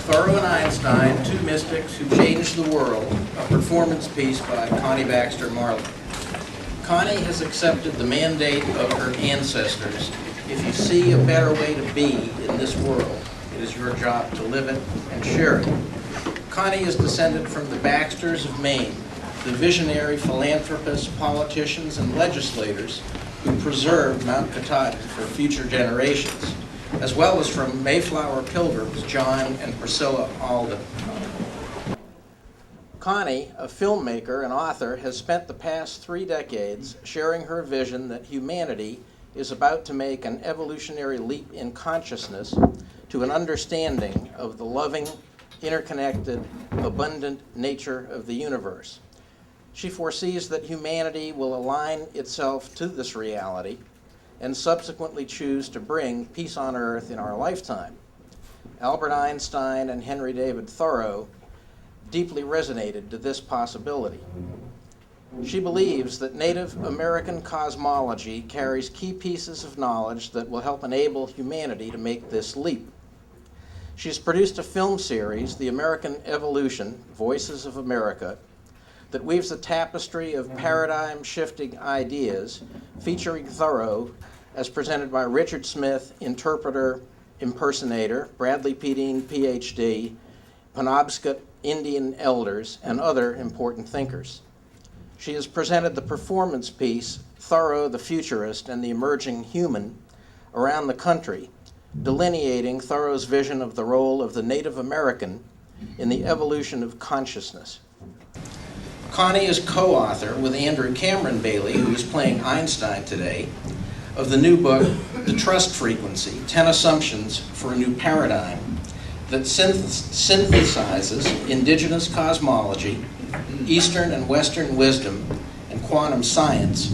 Thoreau and Einstein, Two Mystics Who Changed the World, a performance piece by Connie Baxter Marlow. Connie has accepted the mandate of her ancestors. If you see a better way to be in this world, it is your job to live it and share it. Connie is descended from the Baxters of Maine, the visionary philanthropists, politicians, and legislators who preserved Mount Katahdin for future generations, as well as from Mayflower pilgrims John and Priscilla Alden. Connie, a filmmaker and author, has spent the past 3 decades sharing her vision that humanity is about to make an evolutionary leap in consciousness to an understanding of the loving, interconnected, abundant nature of the universe. She foresees that humanity will align itself to this reality and subsequently choose to bring peace on earth in our lifetime. Albert Einstein and Henry David Thoreau deeply resonated to this possibility. She believes that Native American cosmology carries key pieces of knowledge that will help enable humanity to make this leap. She's produced a film series, The American Evolution, Voices of America, that weaves a tapestry of paradigm-shifting ideas featuring Thoreau as presented by Richard Smith, interpreter, impersonator, Bradley Pedine, PhD, Penobscot Indian elders, and other important thinkers. She has presented the performance piece, Thoreau the Futurist and the Emerging Human, around the country, delineating Thoreau's vision of the role of the Native American in the evolution of consciousness. Connie is co-author with Andrew Cameron Bailey, who is playing Einstein today, of the new book, The Trust Frequency, 10 Assumptions for a New Paradigm, that synthesizes indigenous cosmology, Eastern and Western wisdom, and quantum science,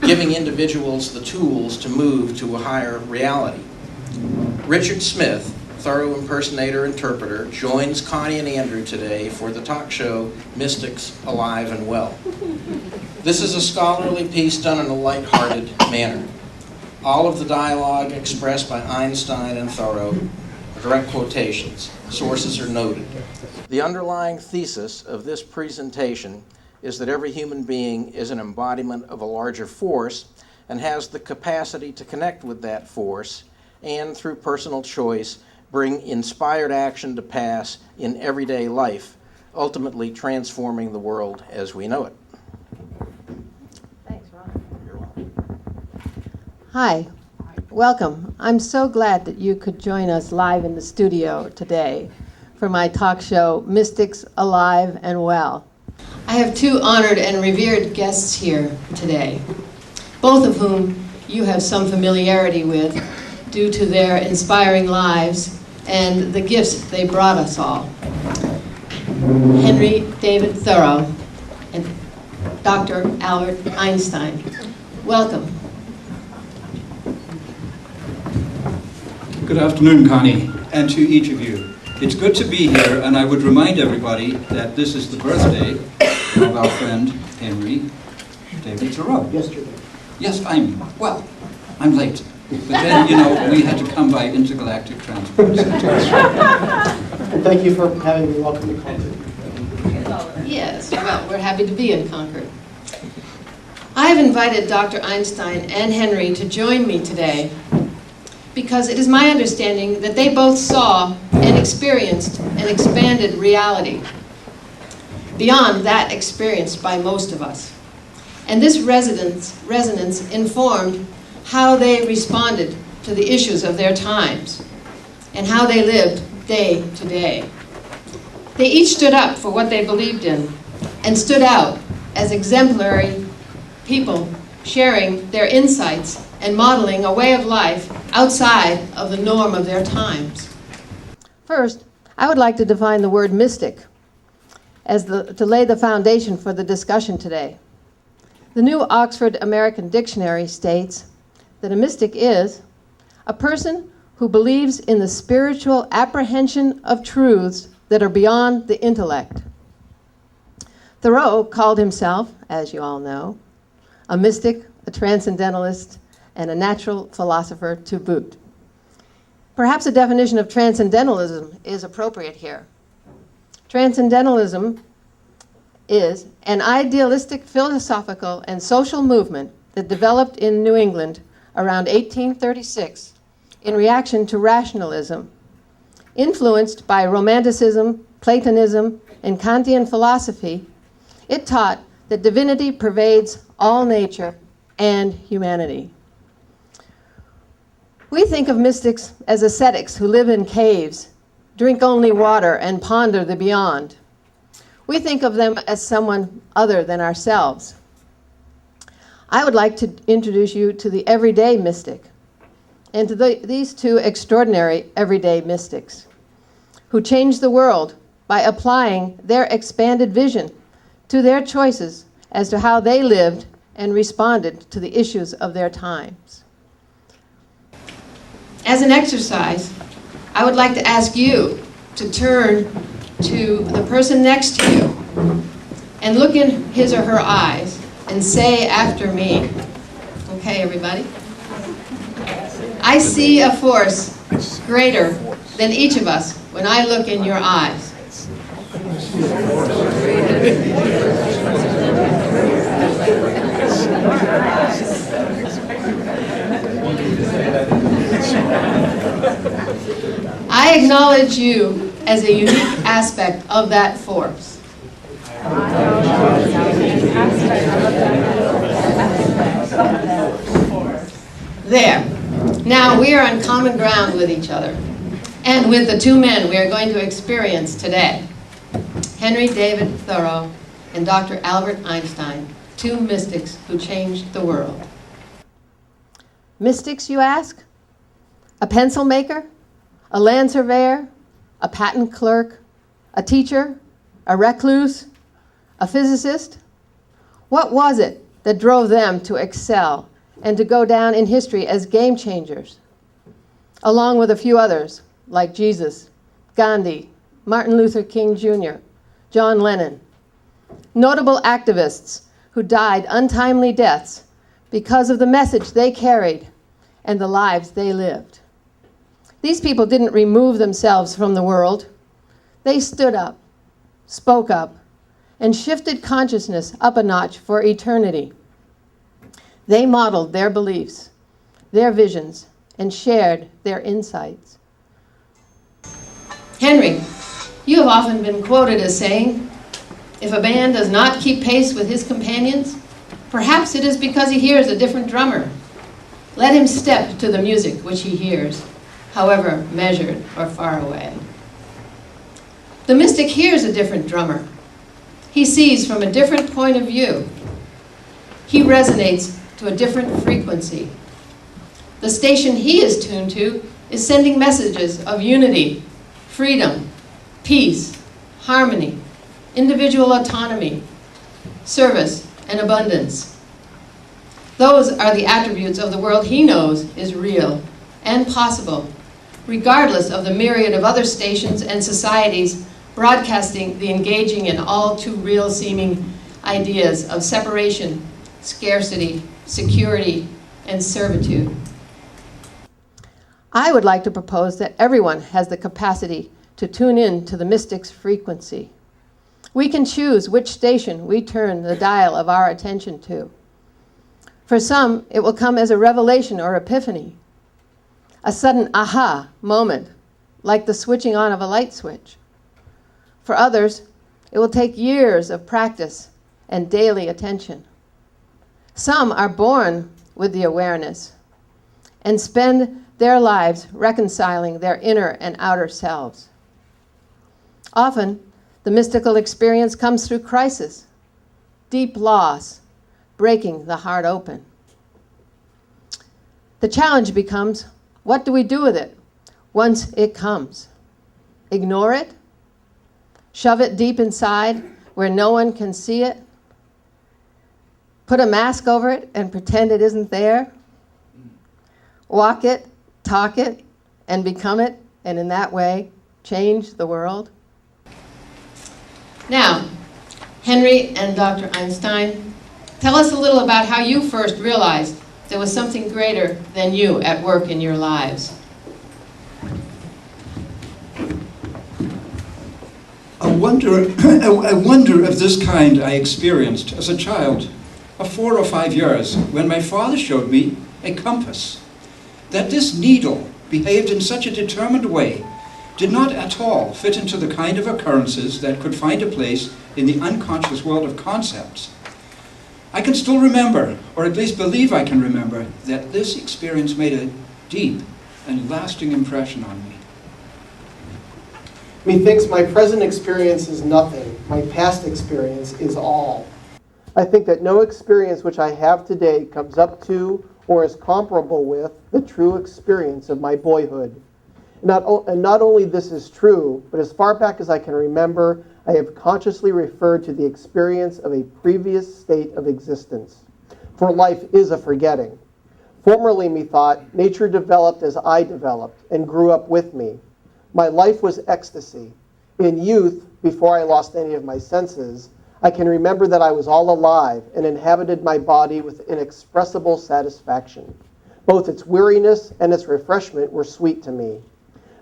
giving individuals the tools to move to a higher reality. Richard Smith, Thoreau impersonator interpreter, joins Connie and Andrew today for the talk show Mystics Alive and Well. This is a scholarly piece done in a lighthearted manner. All of the dialogue expressed by Einstein and Thoreau are direct quotations. Sources are noted. The underlying thesis of this presentation is that every human being is an embodiment of a larger force and has the capacity to connect with that force and, through personal choice, bring inspired action to pass in everyday life, ultimately transforming the world as we know it. Thanks, Ron. You're welcome. Hi, welcome. I'm so glad that you could join us live in the studio today for my talk show, Mystics Alive and Well. I have 2 honored and revered guests here today, both of whom you have some familiarity with due to their inspiring lives and the gifts they brought us all. Henry David Thoreau and Dr. Albert Einstein. Welcome. Good afternoon, Connie, and to each of you. It's good to be here, and I would remind everybody that this is the birthday of our friend Henry David Thoreau. Yesterday. Yes, I'm late. But then, we had to come by intergalactic transport. And thank you for having me. Welcome to Concord. Yes, well, we're happy to be in Concord. I have invited Dr. Einstein and Henry to join me today because it is my understanding that they both saw and experienced an expanded reality beyond that experienced by most of us. And this resonance informed how they responded to the issues of their times and how they lived day to day. They each stood up for what they believed in and stood out as exemplary people, sharing their insights and modeling a way of life outside of the norm of their times. First, I would like to define the word mystic to lay the foundation for the discussion today. The New Oxford American Dictionary states that a mystic is a person who believes in the spiritual apprehension of truths that are beyond the intellect. Thoreau called himself, as you all know, a mystic, a transcendentalist, and a natural philosopher to boot. Perhaps a definition of transcendentalism is appropriate here. Transcendentalism is an idealistic philosophical and social movement that developed in New England around 1836 in reaction to rationalism, influenced by Romanticism, Platonism, and Kantian philosophy. It taught that divinity pervades all nature and humanity. We think of mystics as ascetics who live in caves, drink only water, and ponder the beyond. We think of them as someone other than ourselves. I would like to introduce you to the everyday mystic, and to these two extraordinary everyday mystics who changed the world by applying their expanded vision to their choices as to how they lived and responded to the issues of their times. As an exercise, I would like to ask you to turn to the person next to you and look in his or her eyes and say after me, okay, everybody? I see a force greater than each of us when I look in your eyes. I acknowledge you as a unique aspect of that force. There. Now we are on common ground with each other and with the two men we are going to experience today. Henry David Thoreau and Dr. Albert Einstein, two mystics who changed the world. Mystics, you ask? A pencil maker? A land surveyor? A patent clerk? A teacher? A recluse? A physicist? What was it that drove them to excel and to go down in history as game changers, along with a few others like Jesus, Gandhi, Martin Luther King Jr., John Lennon, notable activists who died untimely deaths because of the message they carried and the lives they lived? These people didn't remove themselves from the world. They stood up, spoke up, and shifted consciousness up a notch for eternity. They modeled their beliefs, their visions, and shared their insights. Henry, you have often been quoted as saying, if a man does not keep pace with his companions, perhaps it is because he hears a different drummer. Let him step to the music which he hears, however measured or far away. The mystic hears a different drummer. He sees from a different point of view. He resonates to a different frequency. The station he is tuned to is sending messages of unity, freedom, peace, harmony, individual autonomy, service, and abundance. Those are the attributes of the world he knows is real and possible, regardless of the myriad of other stations and societies broadcasting the engaging and all too real seeming ideas of separation, scarcity, security, and servitude. I would like to propose that everyone has the capacity to tune in to the mystic's frequency. We can choose which station we turn the dial of our attention to. For some, it will come as a revelation or epiphany, a sudden aha moment, like the switching on of a light switch. For others, it will take years of practice and daily attention. Some are born with the awareness and spend their lives reconciling their inner and outer selves. Often, the mystical experience comes through crisis, deep loss, breaking the heart open. The challenge becomes, what do we do with it once it comes? Ignore it? Shove it deep inside where no one can see it? Put a mask over it and pretend it isn't there? Walk it, talk it, and become it, and in that way, change the world? Now, Henry and Dr. Einstein, tell us a little about how you first realized there was something greater than you at work in your lives. A wonder of this kind I experienced as a child of 4 or 5 years when my father showed me a compass. That this needle behaved in such a determined way did not at all fit into the kind of occurrences that could find a place in the unconscious world of concepts. I can still remember, or at least believe I can remember, that this experience made a deep and lasting impression on me. Methinks my present experience is nothing. My past experience is all. I think that no experience which I have today comes up to or is comparable with the true experience of my boyhood. And not only this is true, but as far back as I can remember, I have consciously referred to the experience of a previous state of existence. For life is a forgetting. Formerly, methought, nature developed as I developed and grew up with me. My life was ecstasy. In youth, before I lost any of my senses, I can remember that I was all alive and inhabited my body with inexpressible satisfaction. Both its weariness and its refreshment were sweet to me.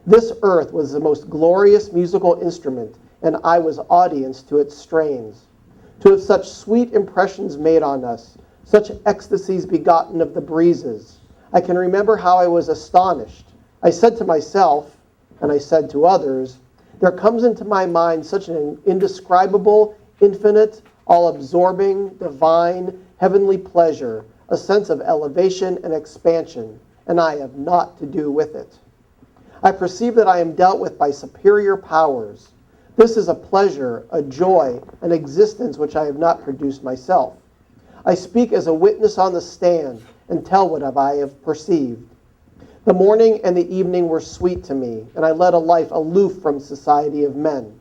This earth was the most glorious musical instrument, and I was audience to its strains. To have such sweet impressions made on us, such ecstasies begotten of the breezes, I can remember how I was astonished. I said to myself, and I said to others, there comes into my mind such an indescribable, infinite, all-absorbing, divine, heavenly pleasure, a sense of elevation and expansion, and I have naught to do with it. I perceive that I am dealt with by superior powers. This is a pleasure, a joy, an existence which I have not produced myself. I speak as a witness on the stand and tell what I have perceived. The morning and the evening were sweet to me, and I led a life aloof from society of men.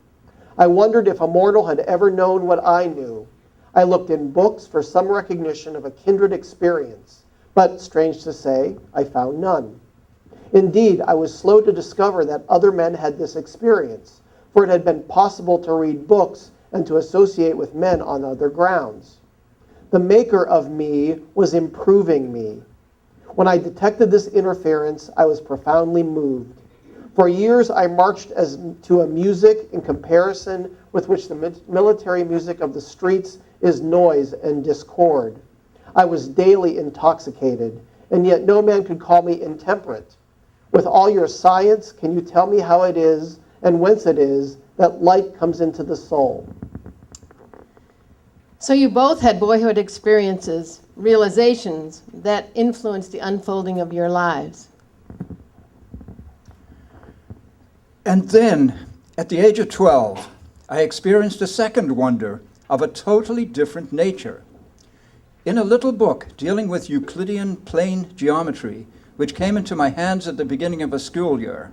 I wondered if a mortal had ever known what I knew. I looked in books for some recognition of a kindred experience, but, strange to say, I found none. Indeed, I was slow to discover that other men had this experience, for it had been possible to read books and to associate with men on other grounds. The maker of me was improving me. When I detected this interference, I was profoundly moved. For years, I marched as to a music in comparison with which the military music of the streets is noise and discord. I was daily intoxicated, and yet no man could call me intemperate. With all your science, can you tell me how it is and whence it is that light comes into the soul? So you both had boyhood experiences, realizations that influenced the unfolding of your lives. And then, at the age of 12, I experienced a second wonder of a totally different nature. In a little book dealing with Euclidean plane geometry, which came into my hands at the beginning of a school year,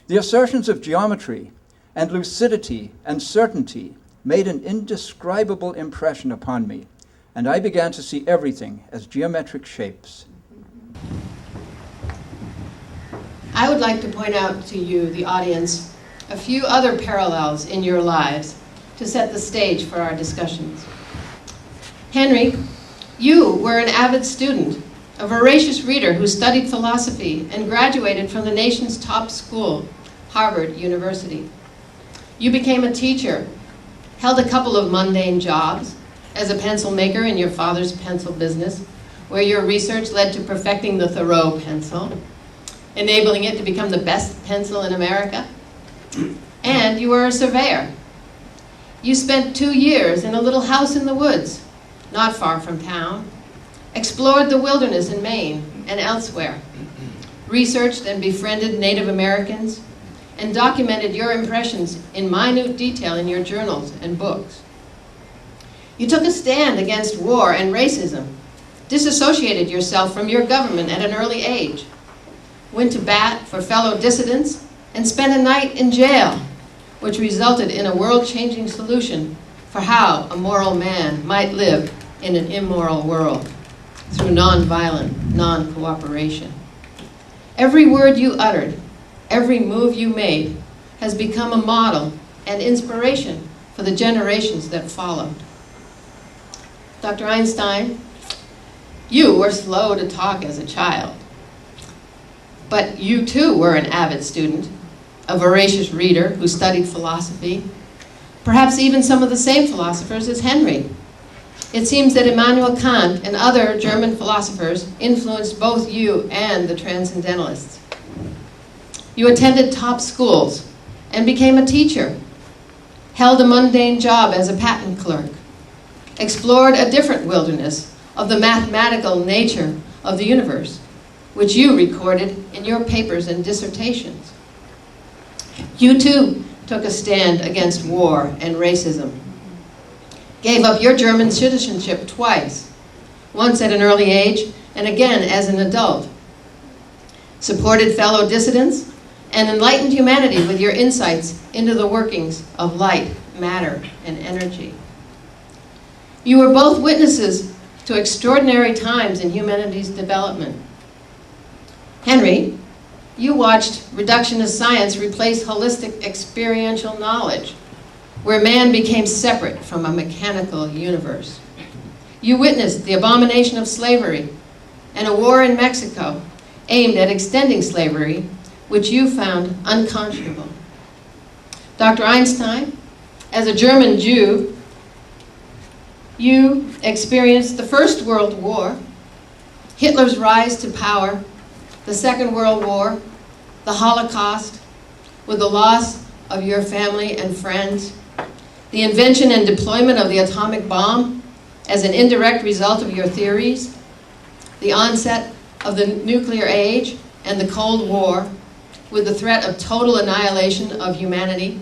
the assertions of geometry and lucidity and certainty made an indescribable impression upon me, and I began to see everything as geometric shapes. I would like to point out to you, the audience, a few other parallels in your lives to set the stage for our discussions. Henry, you were an avid student, a voracious reader who studied philosophy and graduated from the nation's top school, Harvard University. You became a teacher, held a couple of mundane jobs as a pencil maker in your father's pencil business, where your research led to perfecting the Thoreau pencil, enabling it to become the best pencil in America. And you were a surveyor. You spent 2 years in a little house in the woods, not far from town, explored the wilderness in Maine and elsewhere, researched and befriended Native Americans, and documented your impressions in minute detail in your journals and books. You took a stand against war and racism, disassociated yourself from your government at an early age, went to bat for fellow dissidents, and spent a night in jail, which resulted in a world-changing solution for how a moral man might live in an immoral world through nonviolent non-cooperation. Every word you uttered, every move you made has become a model and inspiration for the generations that followed. Dr. Einstein, you were slow to talk as a child, but you too were an avid student, a voracious reader who studied philosophy, perhaps even some of the same philosophers as Henry. It seems that Immanuel Kant and other German philosophers influenced both you and the Transcendentalists. You attended top schools and became a teacher, held a mundane job as a patent clerk, explored a different wilderness of the mathematical nature of the universe, which you recorded in your papers and dissertations. You too took a stand against war and racism, gave up your German citizenship twice, once at an early age and again as an adult, supported fellow dissidents, and enlightened humanity with your insights into the workings of light, matter, and energy. You were both witnesses to extraordinary times in humanity's development. Henry, you watched reductionist science replace holistic experiential knowledge, where man became separate from a mechanical universe. You witnessed the abomination of slavery and a war in Mexico aimed at extending slavery, which you found unconscionable. Dr. Einstein, as a German Jew, you experienced the First World War, Hitler's rise to power, the Second World War, the Holocaust, with the loss of your family and friends, the invention and deployment of the atomic bomb as an indirect result of your theories, the onset of the nuclear age and the Cold War, with the threat of total annihilation of humanity.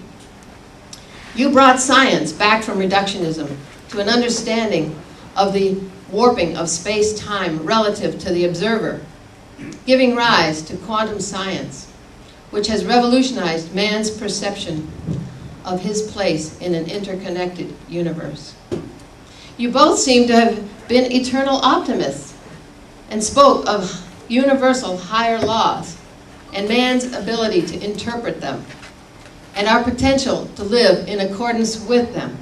You brought science back from reductionism to an understanding of the warping of space-time relative to the observer, giving rise to quantum science, which has revolutionized man's perception of his place in an interconnected universe. You both seem to have been eternal optimists and spoke of universal higher laws and man's ability to interpret them and our potential to live in accordance with them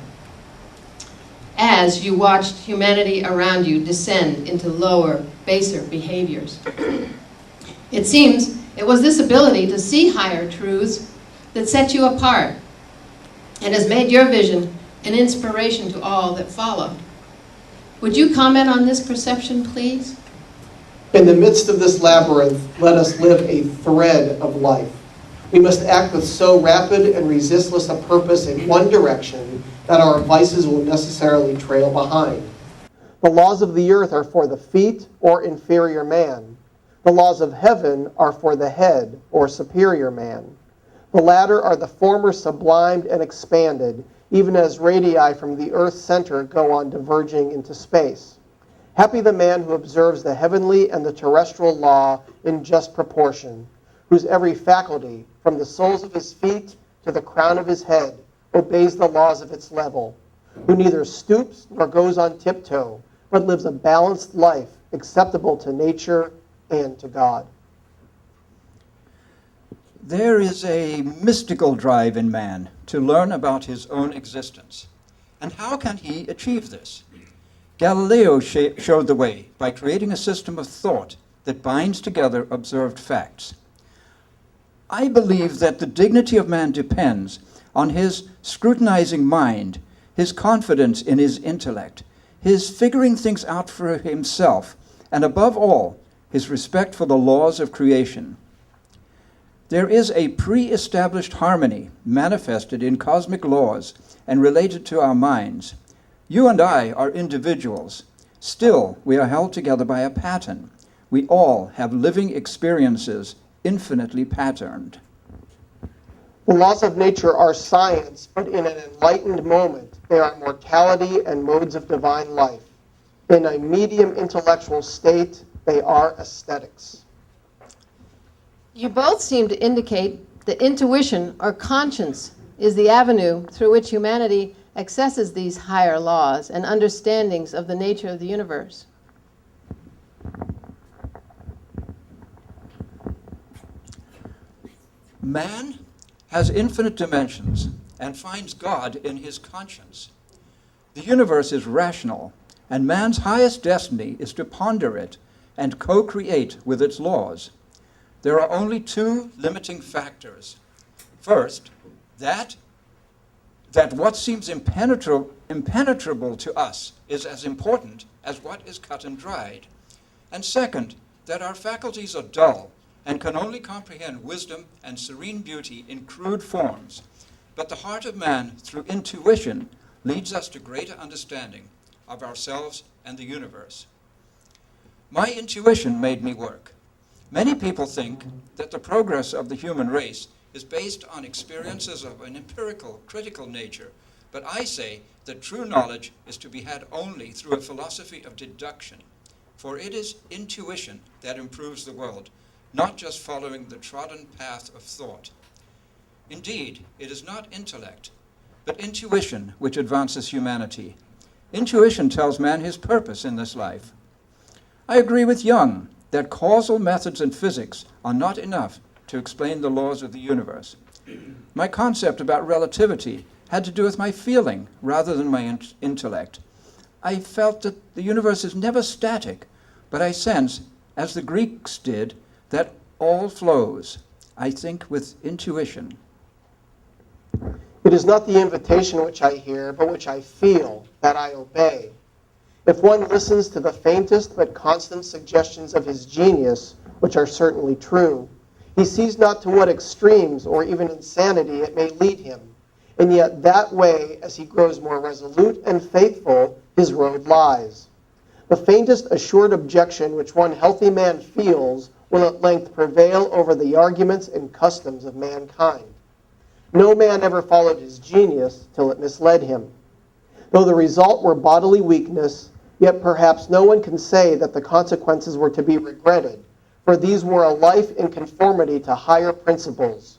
as you watched humanity around you descend into lower, baser behaviors. It seems it was this ability to see higher truths that set you apart and has made your vision an inspiration to all that followed. Would you comment on this perception, please? In the midst of this labyrinth, let us live a thread of life. We must act with so rapid and resistless a purpose in one direction that our vices will necessarily trail behind. The laws of the earth are for the feet or inferior man. The laws of heaven are for the head or superior man. The latter are the former sublimed and expanded, even as radii from the earth's center go on diverging into space. Happy the man who observes the heavenly and the terrestrial law in just proportion, whose every faculty, from the soles of his feet to the crown of his head, obeys the laws of its level, who neither stoops nor goes on tiptoe, but lives a balanced life acceptable to nature and to God. There is a mystical drive in man to learn about his own existence. And how can he achieve this? Galileo showed the way by creating a system of thought that binds together observed facts. I believe that the dignity of man depends on his scrutinizing mind, his confidence in his intellect, his figuring things out for himself, and above all, his respect for the laws of creation. There is a pre-established harmony manifested in cosmic laws and related to our minds. You and I are individuals. Still, we are held together by a pattern. We all have living experiences infinitely patterned. The laws of nature are science, but in an enlightened moment, they are mortality and modes of divine life. In a medium intellectual state, they are aesthetics. You both seem to indicate that intuition or conscience is the avenue through which humanity accesses these higher laws and understandings of the nature of the universe. Man has infinite dimensions and finds God in his conscience. The universe is rational, and man's highest destiny is to ponder it and co-create with its laws. There are only two limiting factors. First, that that what seems impenetrable to us is as important as what is cut and dried. And second, that our faculties are dull and can only comprehend wisdom and serene beauty in crude forms. But the heart of man, through intuition, leads us to greater understanding of ourselves and the universe. My intuition made me work. Many people think that the progress of the human race is based on experiences of an empirical, critical nature, but I say that true knowledge is to be had only through a philosophy of deduction, for it is intuition that improves the world, not just following the trodden path of thought. Indeed, it is not intellect, but intuition which advances humanity. Intuition tells man his purpose in this life. I agree with Young that causal methods in physics are not enough to explain the laws of the universe. My concept about relativity had to do with my feeling rather than my intellect. I felt that the universe is never static, but I sense, as the Greeks did, that all flows. I think with intuition. It is not the invitation which I hear, but which I feel, that I obey. If one listens to the faintest but constant suggestions of his genius, which are certainly true, he sees not to what extremes or even insanity it may lead him, and yet that way, as he grows more resolute and faithful, his road lies. The faintest assured objection which one healthy man feels will at length prevail over the arguments and customs of mankind. No man ever followed his genius till it misled him. Though the result were bodily weakness, yet perhaps no one can say that the consequences were to be regretted, for these were a life in conformity to higher principles.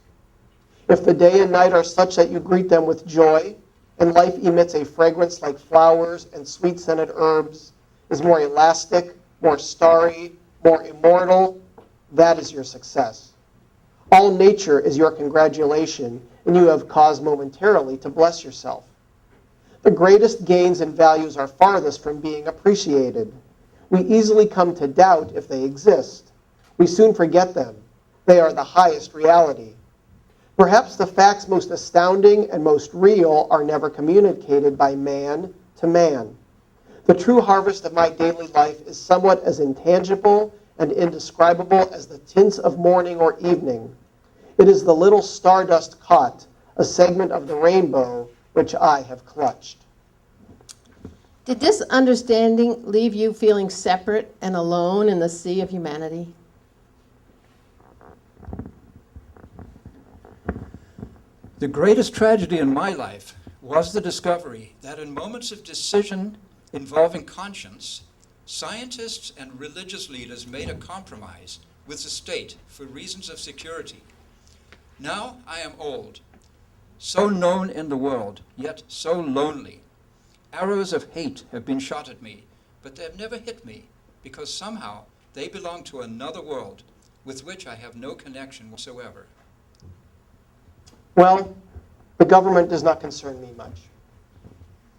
If the day and night are such that you greet them with joy, and life emits a fragrance like flowers and sweet-scented herbs, is more elastic, more starry, more immortal, that is your success. All nature is your congratulation, and you have cause momentarily to bless yourself. The greatest gains and values are farthest from being appreciated. We easily come to doubt if they exist. We soon forget them. They are the highest reality. Perhaps the facts most astounding and most real are never communicated by man to man. The true harvest of my daily life is somewhat as intangible and indescribable as the tints of morning or evening. It is the little stardust caught, a segment of the rainbow which I have clutched. Did this understanding leave you feeling separate and alone in the sea of humanity? The greatest tragedy in my life was the discovery that in moments of decision involving conscience, scientists and religious leaders made a compromise with the state for reasons of security. Now I am old, so known in the world, yet so lonely. Arrows of hate have been shot at me, but they have never hit me, because somehow they belong to another world with which I have no connection whatsoever. Well, the government does not concern me much,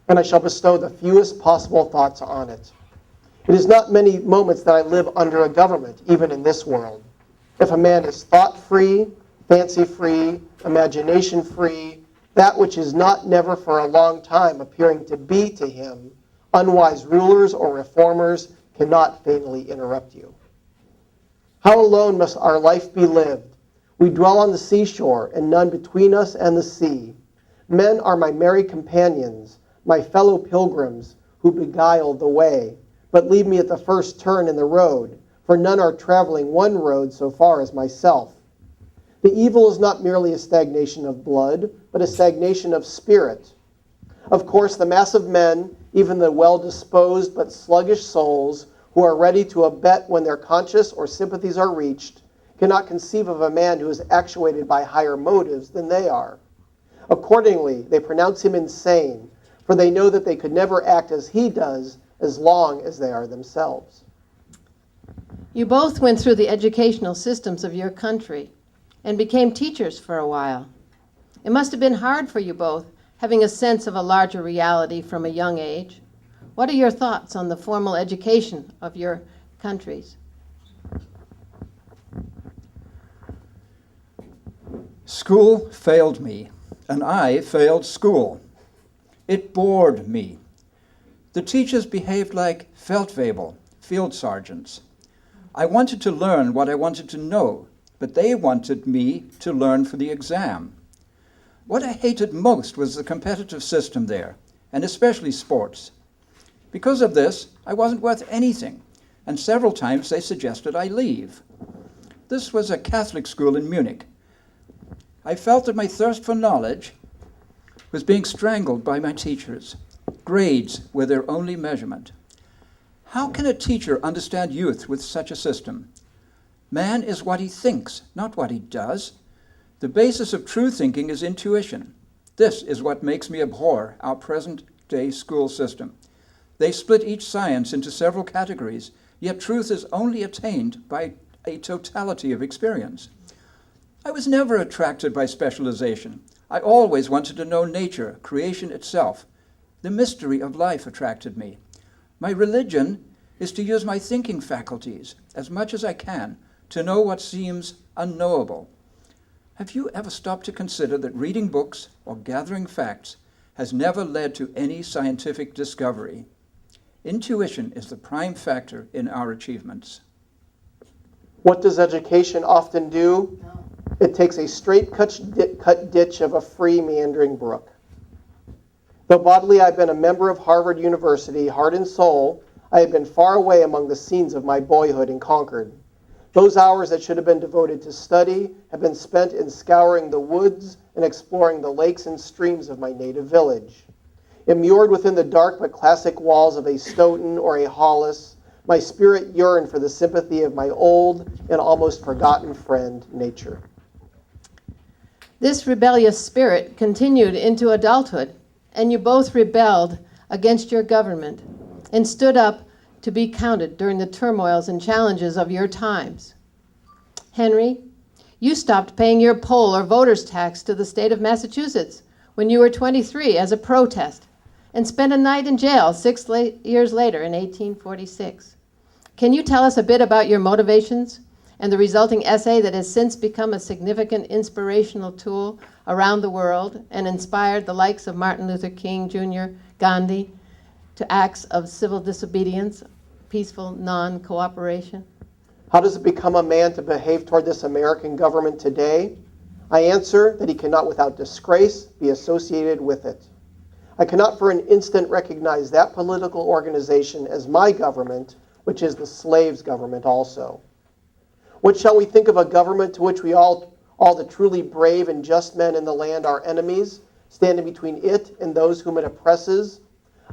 and I shall bestow the fewest possible thoughts on it. It is not many moments that I live under a government, even in this world. If a man is thought-free, fancy-free, imagination-free, that which is not never for a long time appearing to be to him, unwise rulers or reformers cannot fatally interrupt you. How alone must our life be lived? We dwell on the seashore, and none between us and the sea. Men are my merry companions, my fellow pilgrims, who beguile the way, but leave me at the first turn in the road, for none are traveling one road so far as myself. The evil is not merely a stagnation of blood, but a stagnation of spirit. Of course, the mass of men, even the well-disposed but sluggish souls, who are ready to abet when their conscience or sympathies are reached, cannot conceive of a man who is actuated by higher motives than they are. Accordingly, they pronounce him insane, for they know that they could never act as he does as long as they are themselves. You both went through the educational systems of your country and became teachers for a while. It must have been hard for you both, having a sense of a larger reality from a young age. What are your thoughts on the formal education of your countries? School failed me, and I failed school. It bored me. The teachers behaved like Feldwebel, field sergeants. I wanted to learn what I wanted to know, but they wanted me to learn for the exam. What I hated most was the competitive system there, and especially sports. Because of this, I wasn't worth anything, and several times they suggested I leave. This was a Catholic school in Munich. I felt that my thirst for knowledge was being strangled by my teachers. Grades were their only measurement. How can a teacher understand youth with such a system? Man is what he thinks, not what he does. The basis of true thinking is intuition. This is what makes me abhor our present-day school system. They split each science into several categories, yet truth is only attained by a totality of experience. I was never attracted by specialization. I always wanted to know nature, creation itself. The mystery of life attracted me. My religion is to use my thinking faculties as much as I can to know what seems unknowable. Have you ever stopped to consider that reading books or gathering facts has never led to any scientific discovery? Intuition is the prime factor in our achievements. What does education often do? It takes a straight cut ditch of a free meandering brook. Though bodily I've been a member of Harvard University, heart and soul, I have been far away among the scenes of my boyhood in Concord. Those hours that should have been devoted to study have been spent in scouring the woods and exploring the lakes and streams of my native village. Immured within the dark but classic walls of a Stoughton or a Hollis, my spirit yearned for the sympathy of my old and almost forgotten friend, nature. This rebellious spirit continued into adulthood, and you both rebelled against your government and stood up to be counted during the turmoils and challenges of your times. Henry, you stopped paying your poll or voter's tax to the state of Massachusetts when you were 23 as a protest and spent a night in jail 6 years later in 1846. Can you tell us a bit about your motivations and the resulting essay that has since become a significant inspirational tool around the world and inspired the likes of Martin Luther King Jr., Gandhi, to acts of civil disobedience, peaceful non-cooperation? How does it become a man to behave toward this American government today? I answer that he cannot without disgrace be associated with it. I cannot for an instant recognize that political organization as my government, which is the slave's government also. What shall we think of a government to which we all the truly brave and just men in the land are enemies, standing between it and those whom it oppresses?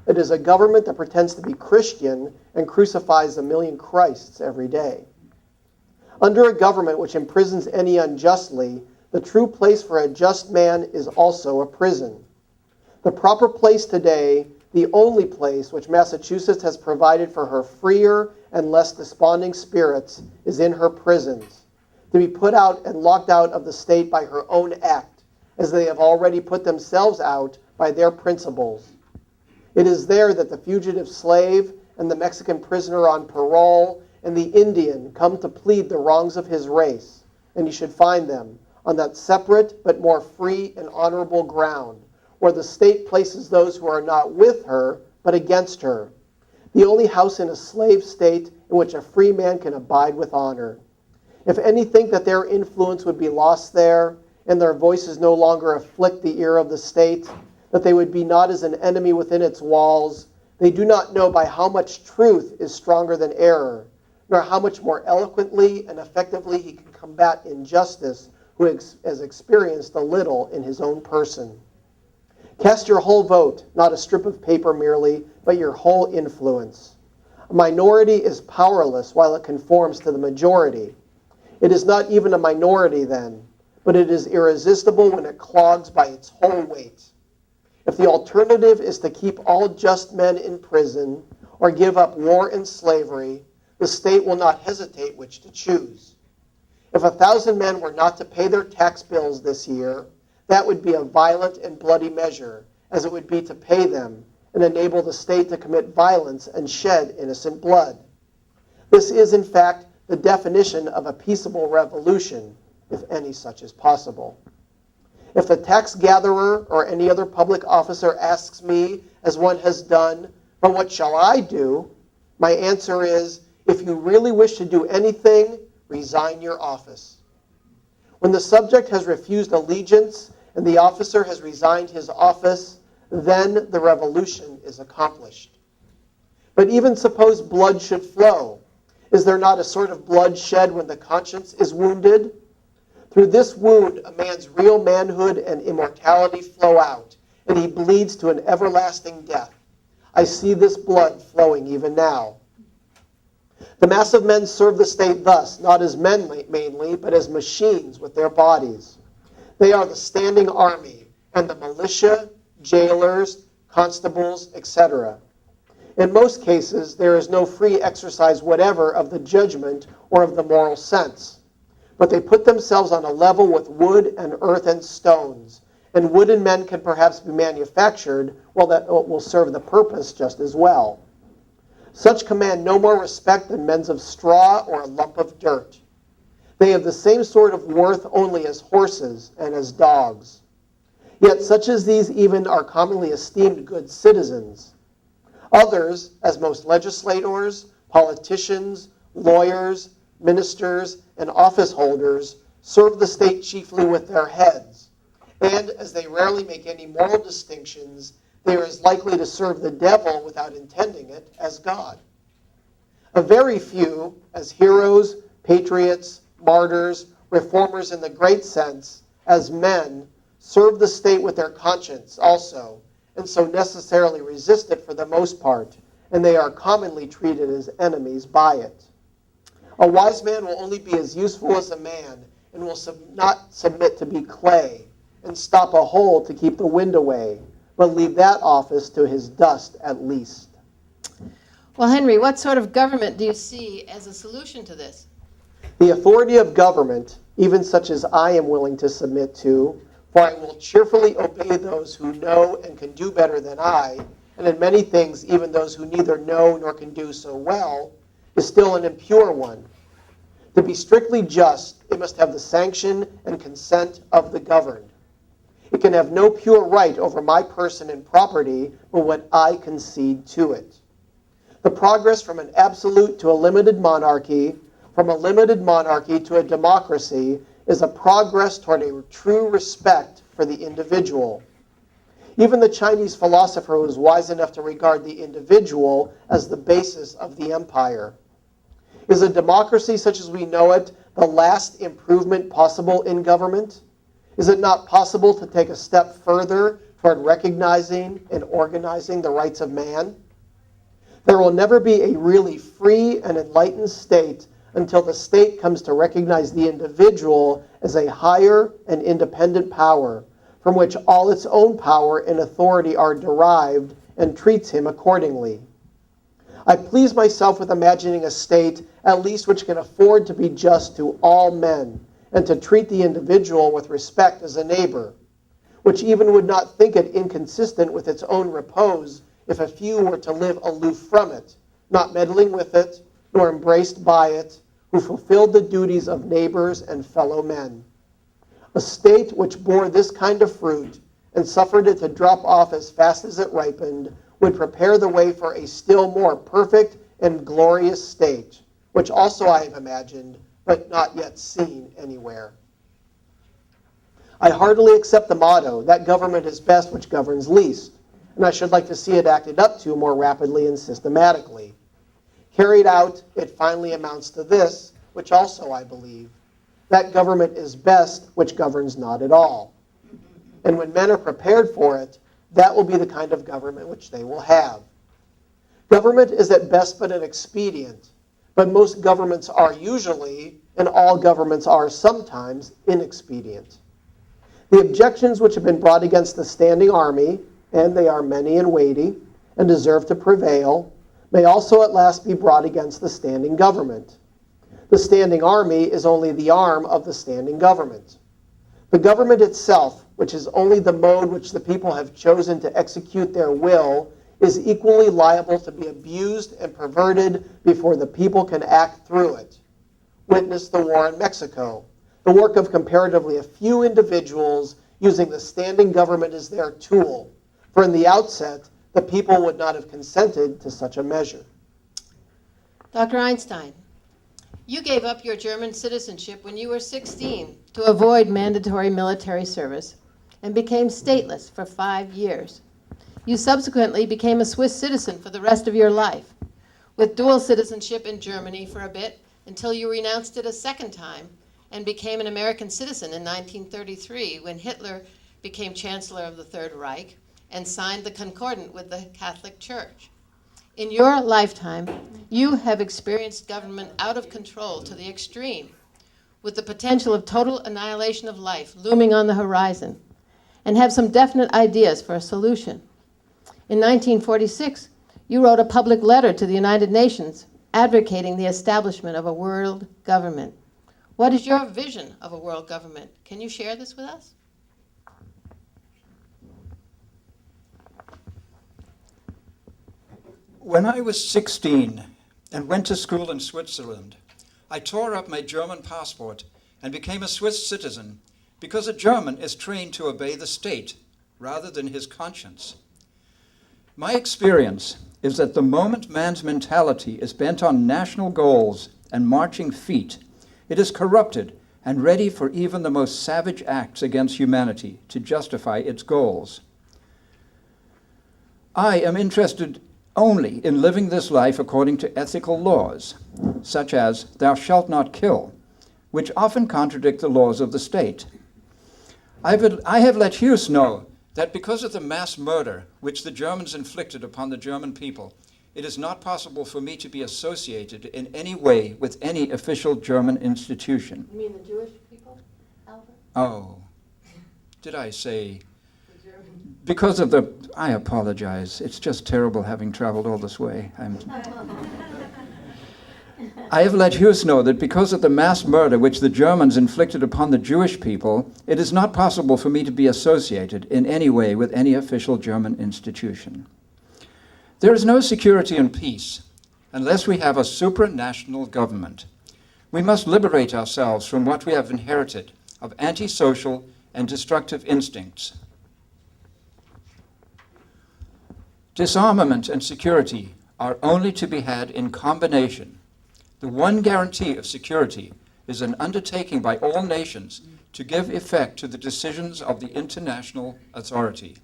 It is a government that pretends to be Christian and crucifies a million Christs every day. Under a government which imprisons any unjustly, the true place for a just man is also a prison. The proper place today, the only place which Massachusetts has provided for her freer and less desponding spirits, is in her prisons, to be put out and locked out of the state by her own act, as they have already put themselves out by their principles. It is there that the fugitive slave and the Mexican prisoner on parole and the Indian come to plead the wrongs of his race, and you should find them on that separate but more free and honorable ground, where the state places those who are not with her but against her, the only house in a slave state in which a free man can abide with honor. If any think that their influence would be lost there, and their voices no longer afflict the ear of the state, that they would be not as an enemy within its walls, they do not know by how much truth is stronger than error, nor how much more eloquently and effectively he can combat injustice who has experienced a little in his own person. Cast your whole vote, not a strip of paper merely, but your whole influence. A minority is powerless while it conforms to the majority. It is not even a minority then, but it is irresistible when it clogs by its whole weight. If the alternative is to keep all just men in prison or give up war and slavery, the state will not hesitate which to choose. If 1,000 men were not to pay their tax bills this year, that would be a violent and bloody measure, as it would be to pay them and enable the state to commit violence and shed innocent blood. This is, in fact, the definition of a peaceable revolution, if any such is possible. If the tax gatherer or any other public officer asks me, as one has done, "But what shall I do?" my answer is, if you really wish to do anything, resign your office. When the subject has refused allegiance and the officer has resigned his office, then the revolution is accomplished. But even suppose blood should flow. Is there not a sort of blood shed when the conscience is wounded? Through this wound, a man's real manhood and immortality flow out, and he bleeds to an everlasting death. I see this blood flowing even now. The mass of men serve the state thus, not as men mainly, but as machines with their bodies. They are the standing army and the militia, jailers, constables, etc. In most cases, there is no free exercise whatever of the judgment or of the moral sense. But they put themselves on a level with wood and earth and stones, and wooden men can perhaps be manufactured, well, that will serve the purpose just as well. Such command no more respect than men of straw or a lump of dirt. They have the same sort of worth only as horses and as dogs. Yet such as these even are commonly esteemed good citizens. Others, as most legislators, politicians, lawyers, ministers, and office holders, serve the state chiefly with their heads. And as they rarely make any moral distinctions, they are as likely to serve the devil without intending it as God. A very few, as heroes, patriots, martyrs, reformers in the great sense, as men, serve the state with their conscience also, and so necessarily resist it for the most part, and they are commonly treated as enemies by it. A wise man will only be as useful as a man, and will not submit to be clay, and stop a hole to keep the wind away, but leave that office to his dust at least. Well, Henry, what sort of government do you see as a solution to this? The authority of government, even such as I am willing to submit to, for I will cheerfully obey those who know and can do better than I, and in many things even those who neither know nor can do so well, is still an impure one. To be strictly just, it must have the sanction and consent of the governed. It can have no pure right over my person and property, but what I concede to it. The progress from an absolute to a limited monarchy, from a limited monarchy to a democracy, is a progress toward a true respect for the individual. Even the Chinese philosopher was wise enough to regard the individual as the basis of the empire. Is a democracy such as we know it the last improvement possible in government? Is it not possible to take a step further toward recognizing and organizing the rights of man? There will never be a really free and enlightened state until the state comes to recognize the individual as a higher and independent power, from which all its own power and authority are derived, and treats him accordingly. I please myself with imagining a state at least which can afford to be just to all men, and to treat the individual with respect as a neighbor, which even would not think it inconsistent with its own repose if a few were to live aloof from it, not meddling with it, nor embraced by it, who fulfilled the duties of neighbors and fellow men. A state which bore this kind of fruit and suffered it to drop off as fast as it ripened would prepare the way for a still more perfect and glorious state, which also I have imagined, but not yet seen anywhere. I heartily accept the motto, that government is best which governs least, and I should like to see it acted up to more rapidly and systematically. Carried out, it finally amounts to this, which also I believe, that government is best which governs not at all. And when men are prepared for it, that will be the kind of government which they will have. Government is at best but an expedient, but most governments are usually, and all governments are sometimes, inexpedient. The objections which have been brought against the standing army, and they are many and weighty, and deserve to prevail, may also at last be brought against the standing government. The standing army is only the arm of the standing government. The government itself, which is only the mode which the people have chosen to execute their will, is equally liable to be abused and perverted before the people can act through it. Witness the war in Mexico, the work of comparatively a few individuals using the standing government as their tool, for in the outset, the people would not have consented to such a measure. Dr. Einstein, you gave up your German citizenship when you were 16 to avoid mandatory military service and became stateless for 5 years. You subsequently became a Swiss citizen for the rest of your life, with dual citizenship in Germany for a bit until you renounced it a second time and became an American citizen in 1933 when Hitler became Chancellor of the Third Reich and signed the Concordat with the Catholic Church. In your lifetime, you have experienced government out of control to the extreme, with the potential of total annihilation of life looming on the horizon, and have some definite ideas for a solution. In 1946, you wrote a public letter to the United Nations advocating the establishment of a world government. What is your vision of a world government? Can you share this with us? When I was 16 and went to school in Switzerland, I tore up my German passport and became a Swiss citizen because a German is trained to obey the state rather than his conscience. My experience is that the moment man's mentality is bent on national goals and marching feet, it is corrupted and ready for even the most savage acts against humanity to justify its goals. I am interested only in living this life according to ethical laws, such as thou shalt not kill, which often contradict the laws of the state. I have let Hughes know that because of the mass murder which the Germans inflicted upon the German people, it is not possible for me to be associated in any way with any official German institution. You mean the Jewish people, Albert? Oh, did I say? Because of the, I apologize. It's just terrible having traveled all this way. I have let Hughes know that because of the mass murder which the Germans inflicted upon the Jewish people, it is not possible for me to be associated in any way with any official German institution. There is no security and peace unless we have a supranational government. We must liberate ourselves from what we have inherited of antisocial and destructive instincts. Disarmament and security are only to be had in combination. The one guarantee of security is an undertaking by all nations to give effect to the decisions of the international authority.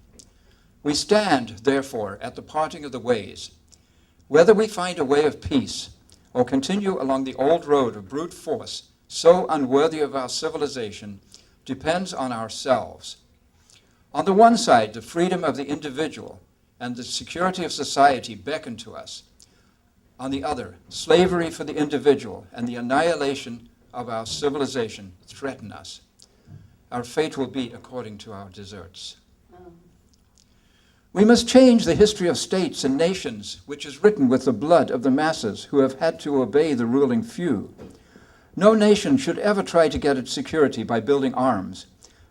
We stand, therefore, at the parting of the ways. Whether we find a way of peace or continue along the old road of brute force, so unworthy of our civilization, depends on ourselves. On the one side, the freedom of the individual and the security of society beckon to us. On the other, slavery for the individual and the annihilation of our civilization threaten us. Our fate will be according to our deserts. We must change the history of states and nations, which is written with the blood of the masses who have had to obey the ruling few. No nation should ever try to get its security by building arms,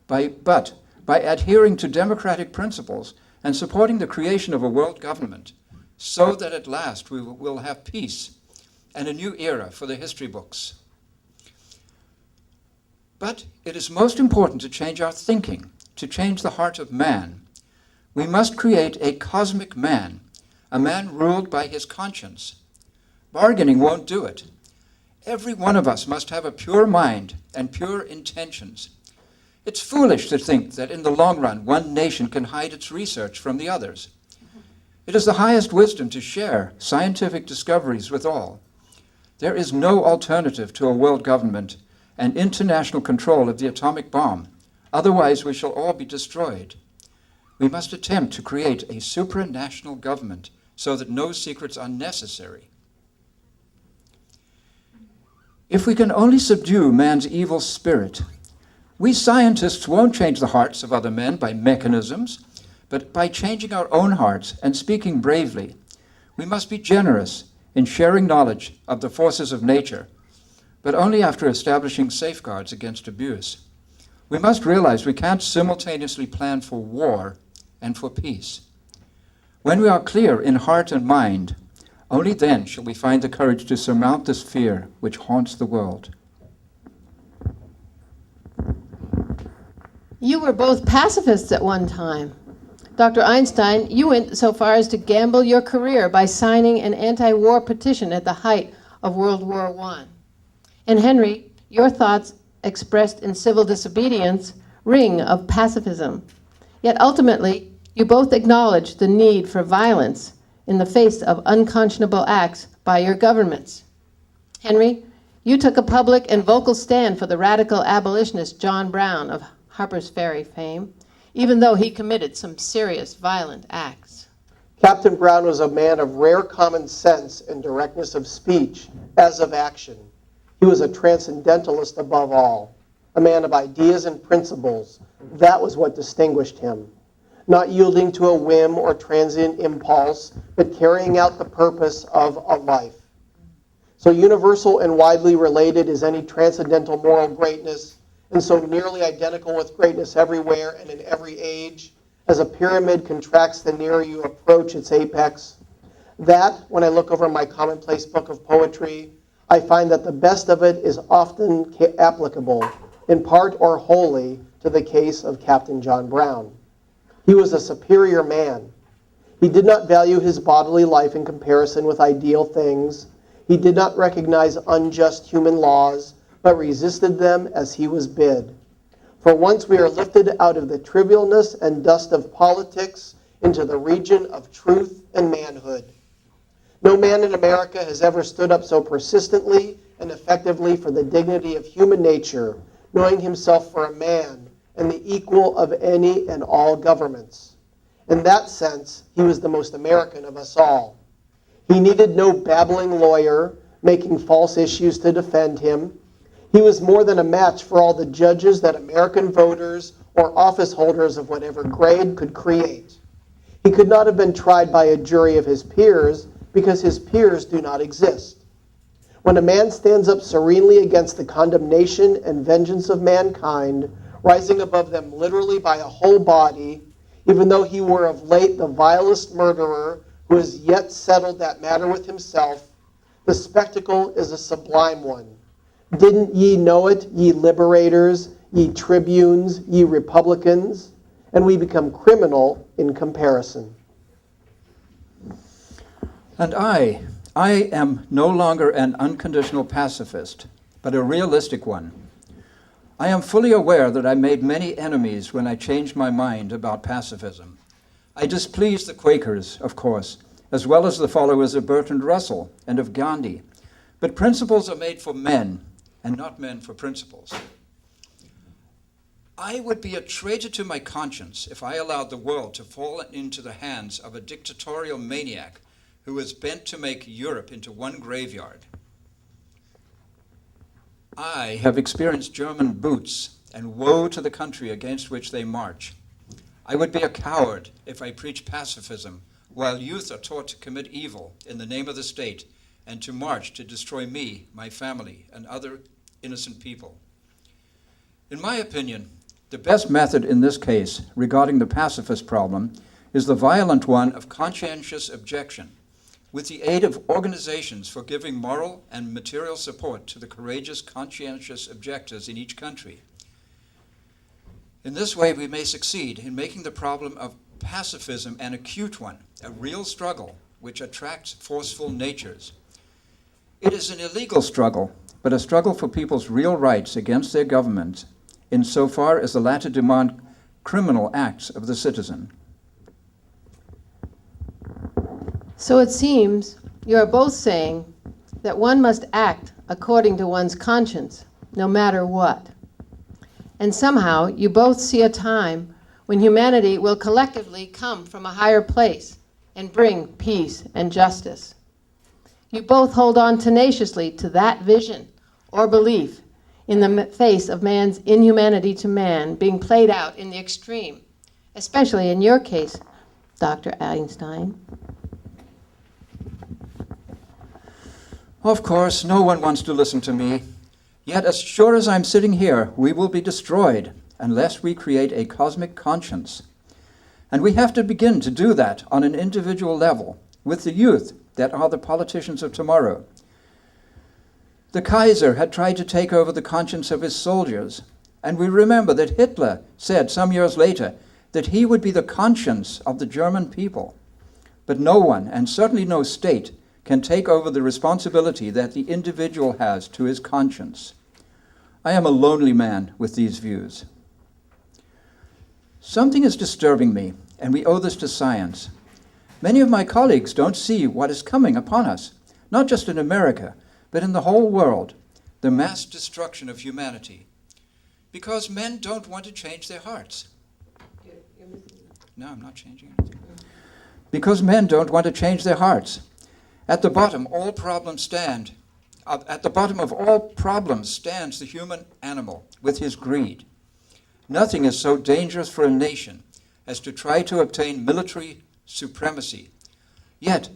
but by adhering to democratic principles and supporting the creation of a world government, so that at last we will have peace and a new era for the history books. But it is most important to change our thinking, to change the heart of man. We must create a cosmic man, a man ruled by his conscience. Bargaining won't do it. Every one of us must have a pure mind and pure intentions. It's foolish to think that in the long run one nation can hide its research from the others. It is the highest wisdom to share scientific discoveries with all. There is no alternative to a world government and international control of the atomic bomb. Otherwise, we shall all be destroyed. We must attempt to create a supranational government so that no secrets are necessary. If we can only subdue man's evil spirit, we scientists won't change the hearts of other men by mechanisms, but by changing our own hearts and speaking bravely. We must be generous in sharing knowledge of the forces of nature, but only after establishing safeguards against abuse. We must realize we can't simultaneously plan for war and for peace. When we are clear in heart and mind, only then shall we find the courage to surmount this fear which haunts the world. You were both pacifists at one time. Dr. Einstein, you went so far as to gamble your career by signing an anti-war petition at the height of World War I. And Henry, your thoughts expressed in civil disobedience ring of pacifism. Yet ultimately, you both acknowledge the need for violence in the face of unconscionable acts by your governments. Henry, you took a public and vocal stand for the radical abolitionist John Brown of Harper's Ferry fame, even though he committed some serious violent acts. Captain Brown was a man of rare common sense and directness of speech, as of action. He was a transcendentalist above all, a man of ideas and principles. That was what distinguished him. Not yielding to a whim or transient impulse, but carrying out the purpose of a life. So universal and widely related is any transcendental moral greatness, and so nearly identical with greatness everywhere and in every age, as a pyramid contracts the nearer you approach its apex. That, when I look over my commonplace book of poetry, I find that the best of it is often applicable, in part or wholly, to the case of Captain John Brown. He was a superior man. He did not value his bodily life in comparison with ideal things. He did not recognize unjust human laws, but resisted them as he was bid. For once we are lifted out of the trivialness and dust of politics into the region of truth and manhood. No man in America has ever stood up so persistently and effectively for the dignity of human nature, knowing himself for a man and the equal of any and all governments. In that sense, he was the most American of us all. He needed no babbling lawyer making false issues to defend him. He was more than a match for all the judges that American voters or office holders of whatever grade could create. He could not have been tried by a jury of his peers because his peers do not exist. When a man stands up serenely against the condemnation and vengeance of mankind, rising above them literally by a whole body, even though he were of late the vilest murderer who has yet settled that matter with himself, the spectacle is a sublime one. Didn't ye know it, ye liberators, ye tribunes, ye republicans? And we become criminal in comparison. And I am no longer an unconditional pacifist, but a realistic one. I am fully aware that I made many enemies when I changed my mind about pacifism. I displeased the Quakers, of course, as well as the followers of Bertrand Russell and of Gandhi. But principles are made for men, and not men for principles. I would be a traitor to my conscience if I allowed the world to fall into the hands of a dictatorial maniac who is bent to make Europe into one graveyard. I have experienced German boots, and woe to the country against which they march. I would be a coward if I preach pacifism while youth are taught to commit evil in the name of the state and to march to destroy me, my family, and other innocent people. In my opinion, the best method in this case regarding the pacifist problem is the violent one of conscientious objection, with the aid of organizations for giving moral and material support to the courageous conscientious objectors in each country. In this way, we may succeed in making the problem of pacifism an acute one, a real struggle which attracts forceful natures. It is an illegal struggle, but a struggle for people's real rights against their governments, insofar as the latter demand criminal acts of the citizen. So it seems you are both saying that one must act according to one's conscience, no matter what. And somehow you both see a time when humanity will collectively come from a higher place and bring peace and justice. You both hold on tenaciously to that vision or belief in the face of man's inhumanity to man being played out in the extreme, especially in your case, Dr. Einstein. Of course, no one wants to listen to me. Yet as sure as I'm sitting here, we will be destroyed unless we create a cosmic conscience. And we have to begin to do that on an individual level with the youth that are the politicians of tomorrow. The Kaiser had tried to take over the conscience of his soldiers, And we remember that Hitler said some years later that he would be the conscience of the German people. But no one, and certainly no state, can take over the responsibility that the individual has to his conscience. I am a lonely man with these views. Something is disturbing me, and we owe this to science. Many of my colleagues don't see what is coming upon us, not just in America, but in the whole world, the mass destruction of humanity. Because men don't want to change their hearts. No, I'm not changing anything. Because men don't want to change their hearts. At the bottom of all problems stands the human animal with his greed. Nothing is so dangerous for a nation as to try to obtain military supremacy. Yet,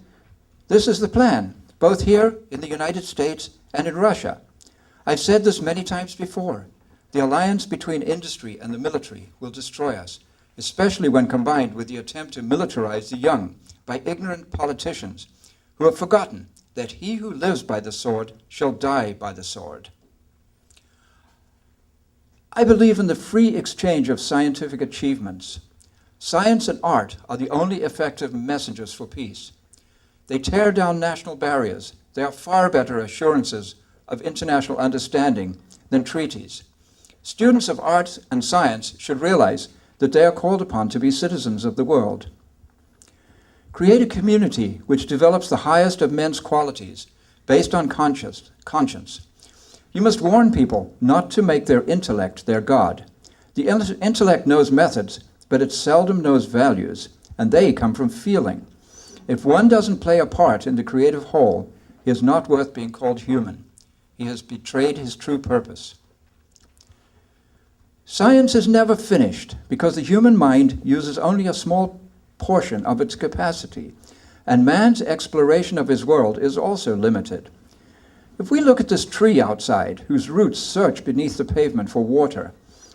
this is the plan, both here in the United States and in Russia. I've said this many times before. The alliance between industry and the military will destroy us, especially when combined with the attempt to militarize the young by ignorant politicians who have forgotten that he who lives by the sword shall die by the sword. I believe in the free exchange of scientific achievements. Science and art are the only effective messengers for peace. They tear down national barriers. They are far better assurances of international understanding than treaties. Students of arts and science should realize that they are called upon to be citizens of the world. Create a community which develops the highest of men's qualities based on conscience. You must warn people not to make their intellect their God. The intellect knows methods, but it seldom knows values, and they come from feeling. If one doesn't play a part in the creative whole, he is not worth being called human. He has betrayed his true purpose. Science is never finished because the human mind uses only a small portion of its capacity, and man's exploration of his world is also limited. If we look at this tree outside, whose roots search beneath the pavement for water,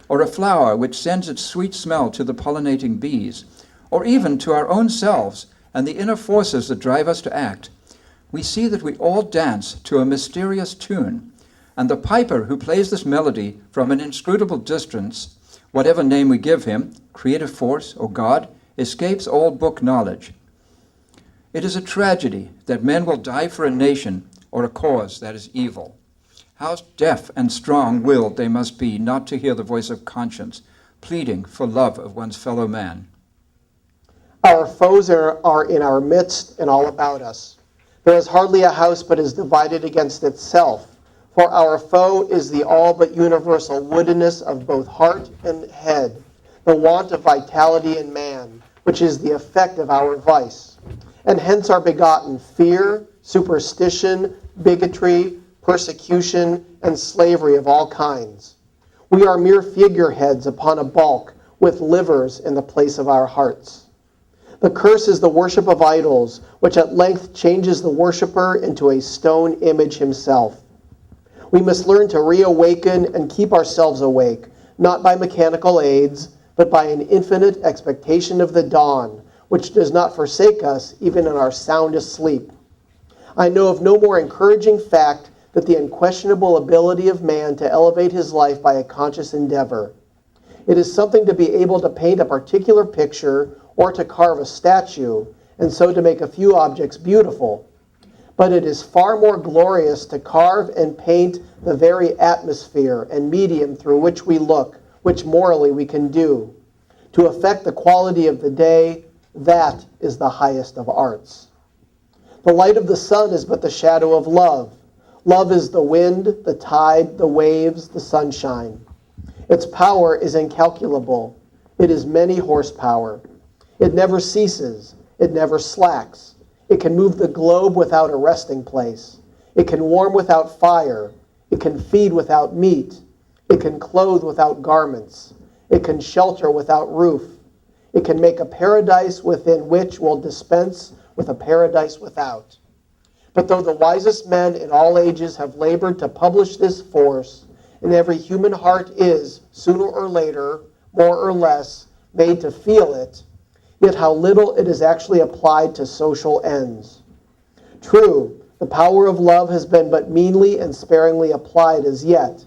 or a flower which sends its sweet smell to the pollinating bees, or even to our own selves and the inner forces that drive us to act, we see that we all dance to a mysterious tune, and the piper who plays this melody from an inscrutable distance, whatever name we give him, creative force or God, escapes all book knowledge. It is a tragedy that men will die for a nation or a cause that is evil. How deaf and strong-willed they must be not to hear the voice of conscience, pleading for love of one's fellow man. Our foes are in our midst and all about us. There is hardly a house but is divided against itself, for our foe is the all but universal woodenness of both heart and head, the want of vitality in man, which is the effect of our vice, and hence are begotten fear, superstition, bigotry, persecution, and slavery of all kinds. We are mere figureheads upon a bulk with livers in the place of our hearts. The curse is the worship of idols, which at length changes the worshiper into a stone image himself. We must learn to reawaken and keep ourselves awake, not by mechanical aids, but by an infinite expectation of the dawn, which does not forsake us even in our soundest sleep. I know of no more encouraging fact than the unquestionable ability of man to elevate his life by a conscious endeavor. It is something to be able to paint a particular picture or to carve a statue, and so to make a few objects beautiful. But it is far more glorious to carve and paint the very atmosphere and medium through which we look, which morally we can do. To affect the quality of the day, that is the highest of arts. The light of the sun is but the shadow of love. Love is the wind, the tide, the waves, the sunshine. Its power is incalculable. It is many horsepower. It never ceases. It never slacks. It can move the globe without a resting place. It can warm without fire. It can feed without meat. It can clothe without garments. It can shelter without roof. It can make a paradise within which will dispense with a paradise without. But though the wisest men in all ages have labored to publish this force, and every human heart is, sooner or later, more or less, made to feel it, yet how little it is actually applied to social ends. True, the power of love has been but meanly and sparingly applied as yet.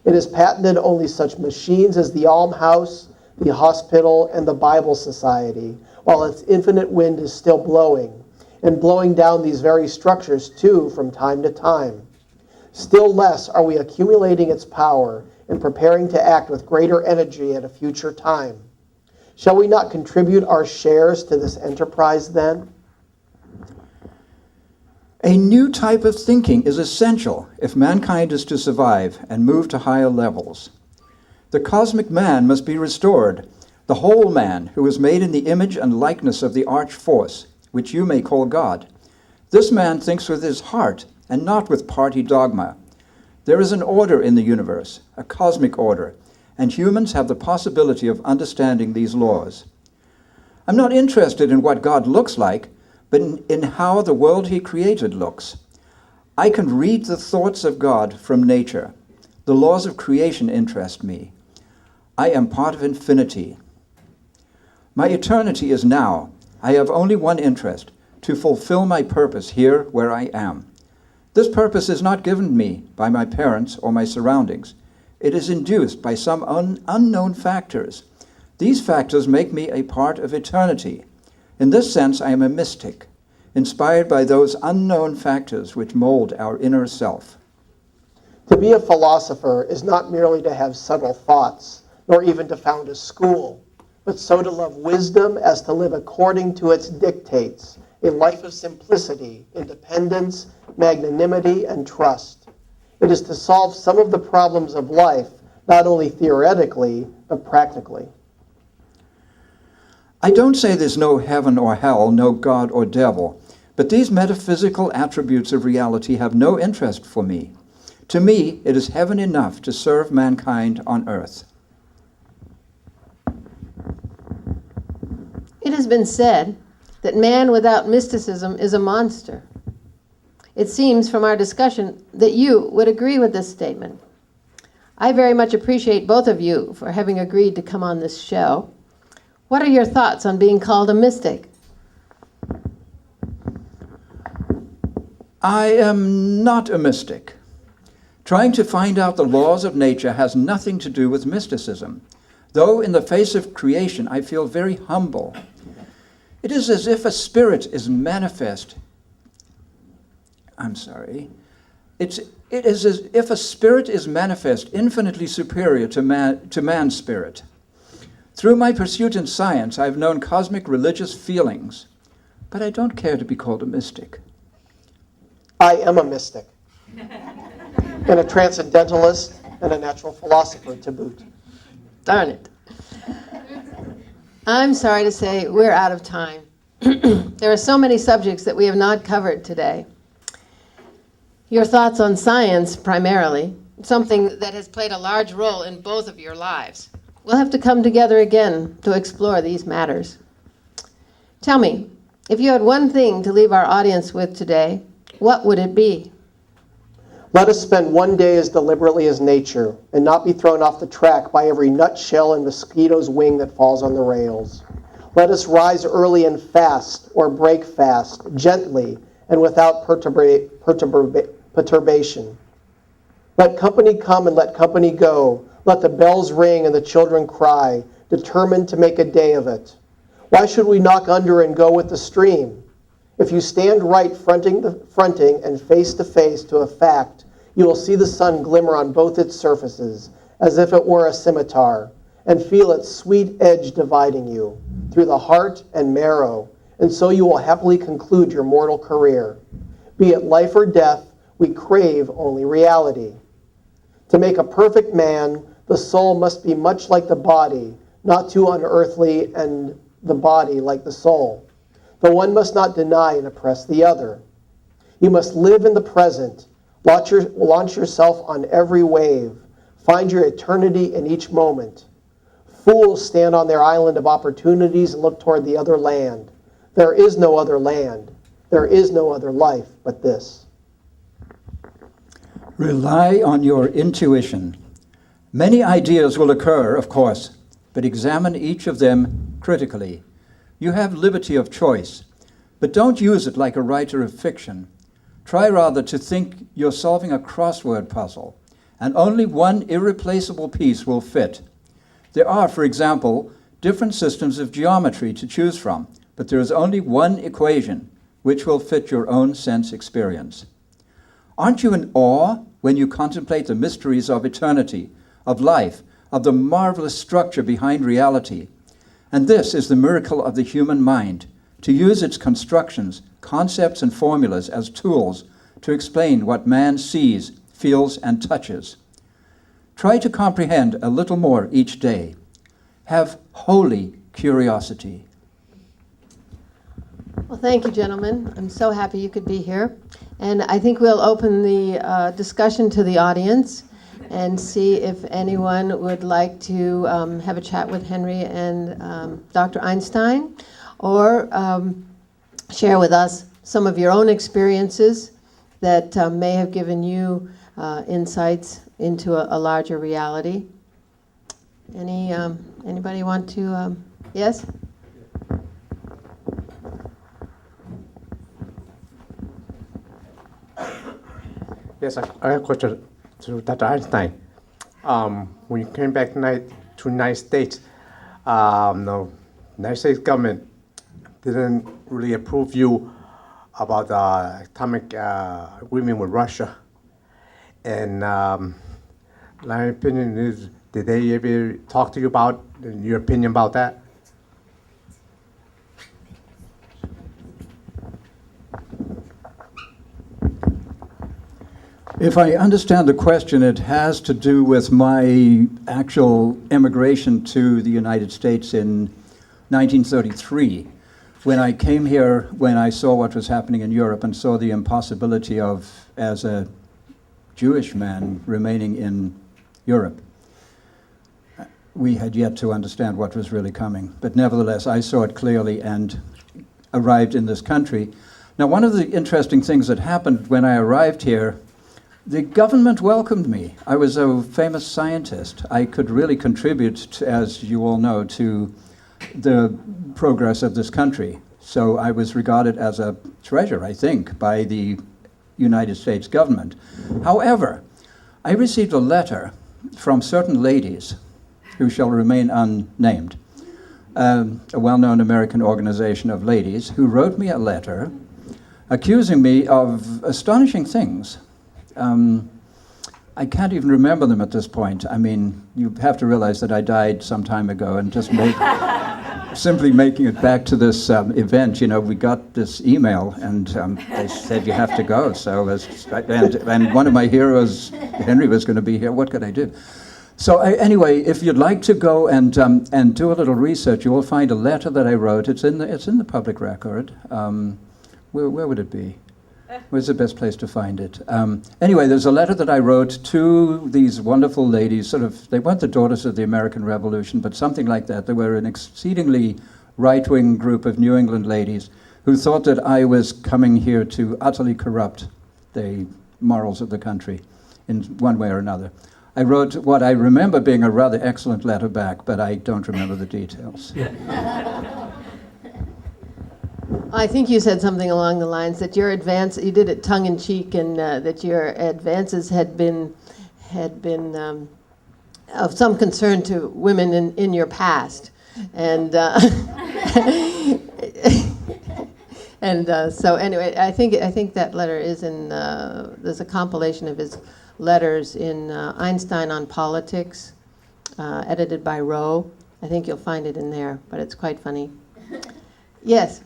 It has patented only such machines as the almshouse, the hospital, and the Bible Society, while its infinite wind is still blowing, and blowing down these very structures too from time to time. Still less are we accumulating its power and preparing to act with greater energy at a future time. Shall we not contribute our shares to this enterprise then? A new type of thinking is essential if mankind is to survive and move to higher levels. The cosmic man must be restored, the whole man who is made in the image and likeness of the arch force, which you may call God. This man thinks with his heart and not with party dogma. There is an order in the universe, a cosmic order, and humans have the possibility of understanding these laws. I'm not interested in what God looks like, but in how the world he created looks. I can read the thoughts of God from nature. The laws of creation interest me. I am part of infinity. My eternity is now. I have only one interest, to fulfill my purpose here where I am. This purpose is not given me by my parents or my surroundings. It is induced by some unknown factors. These factors make me a part of eternity. In this sense, I am a mystic, inspired by those unknown factors which mold our inner self. To be a philosopher is not merely to have subtle thoughts, nor even to found a school, but so to love wisdom as to live according to its dictates, a life of simplicity, independence, magnanimity, and trust. It is to solve some of the problems of life, not only theoretically, but practically. I don't say there's no heaven or hell, no God or devil, but these metaphysical attributes of reality have no interest for me. To me, it is heaven enough to serve mankind on earth. It has been said that man without mysticism is a monster. It seems from our discussion that you would agree with this statement. I very much appreciate both of you for having agreed to come on this show. What are your thoughts on being called a mystic? I am not a mystic. Trying to find out the laws of nature has nothing to do with mysticism, though in the face of creation I feel very humble. It is as if a spirit is manifest. It is as if a spirit is manifest infinitely superior to man's spirit. Through my pursuit in science, I have known cosmic religious feelings, but I don't care to be called a mystic. I am a mystic, and a transcendentalist, and a natural philosopher to boot. Darn it. I'm sorry to say we're out of time. There are so many subjects that we have not covered today. Your thoughts on science, primarily, something that has played a large role in both of your lives. We'll have to come together again to explore these matters. Tell me, if you had one thing to leave our audience with today, what would it be? Let us spend one day as deliberately as nature, and not be thrown off the track by every nutshell and mosquito's wing that falls on the rails. Let us rise early and fast, or break fast, gently, and without perturbation. Let company come and let company go. Let the bells ring and the children cry, determined to make a day of it. Why should we knock under and go with the stream? If you stand right fronting and face to face to a fact, you will see the sun glimmer on both its surfaces, as if it were a scimitar, and feel its sweet edge dividing you through the heart and marrow, and so you will happily conclude your mortal career. Be it life or death, we crave only reality. To make a perfect man, the soul must be much like the body, not too unearthly, and the body like the soul. The one must not deny and oppress the other. You must live in the present, launch yourself on every wave, find your eternity in each moment. Fools stand on their island of opportunities and look toward the other land. There is no other land. There is no other life but this. Rely on your intuition. Many ideas will occur, of course, but examine each of them critically. You have liberty of choice, but don't use it like a writer of fiction. Try rather to think you're solving a crossword puzzle and only one irreplaceable piece will fit. There are, for example, different systems of geometry to choose from, but there is only one equation which will fit your own sense experience. Aren't you in awe when you contemplate the mysteries of eternity, of life, of the marvelous structure behind reality? And this is the miracle of the human mind, to use its constructions, concepts, and formulas as tools to explain what man sees, feels, and touches. Try to comprehend a little more each day. Have holy curiosity. Well, thank you, gentlemen. I'm so happy you could be here. And I think we'll open the discussion to the audience and see if anyone would like to have a chat with Henry and Dr. Einstein, or share with us some of your own experiences that may have given you insights into a larger reality. Anybody want to? Yes? Yes, I have a question to Dr. Einstein. When you came back to United States, the United States government didn't really approve you about the atomic agreement with Russia. And my opinion is, did they ever talk to you about your opinion about that? If I understand the question, it has to do with my actual immigration to the United States in 1933. When I came here, when I saw what was happening in Europe and saw the impossibility of, as a Jewish man, remaining in Europe, we had yet to understand what was really coming. But nevertheless, I saw it clearly and arrived in this country. Now, one of the interesting things that happened when I arrived here, the government welcomed me. I was a famous scientist. I could really contribute, as you all know, to the progress of this country. So I was regarded as a treasure, I think, by the United States government. However, I received a letter from certain ladies who shall remain unnamed, a well-known American organization of ladies, who wrote me a letter accusing me of astonishing things. I can't even remember them at this point. I mean, you have to realize that I died some time ago, and just simply making it back to this event, you know, we got this email, and they said you have to go. So, and one of my heroes, Henry, was going to be here. What could I do? So anyway, if you'd like to go and do a little research, you will find a letter that I wrote. It's in the public record. Where would it be? Where's the best place to find it? Anyway, there's a letter that I wrote to these wonderful ladies. They weren't the daughters of the American Revolution, but something like that. They were an exceedingly right-wing group of New England ladies who thought that I was coming here to utterly corrupt the morals of the country in one way or another. I wrote what I remember being a rather excellent letter back, but I don't remember the details. I think you said something along the lines that your advance, you did it tongue-in-cheek, and that your advances had been of some concern to women in your past, and so anyway, I think that letter is in. There's a compilation of his letters in Einstein on Politics, edited by Rowe. I think you'll find it in there, but it's quite funny. Yes.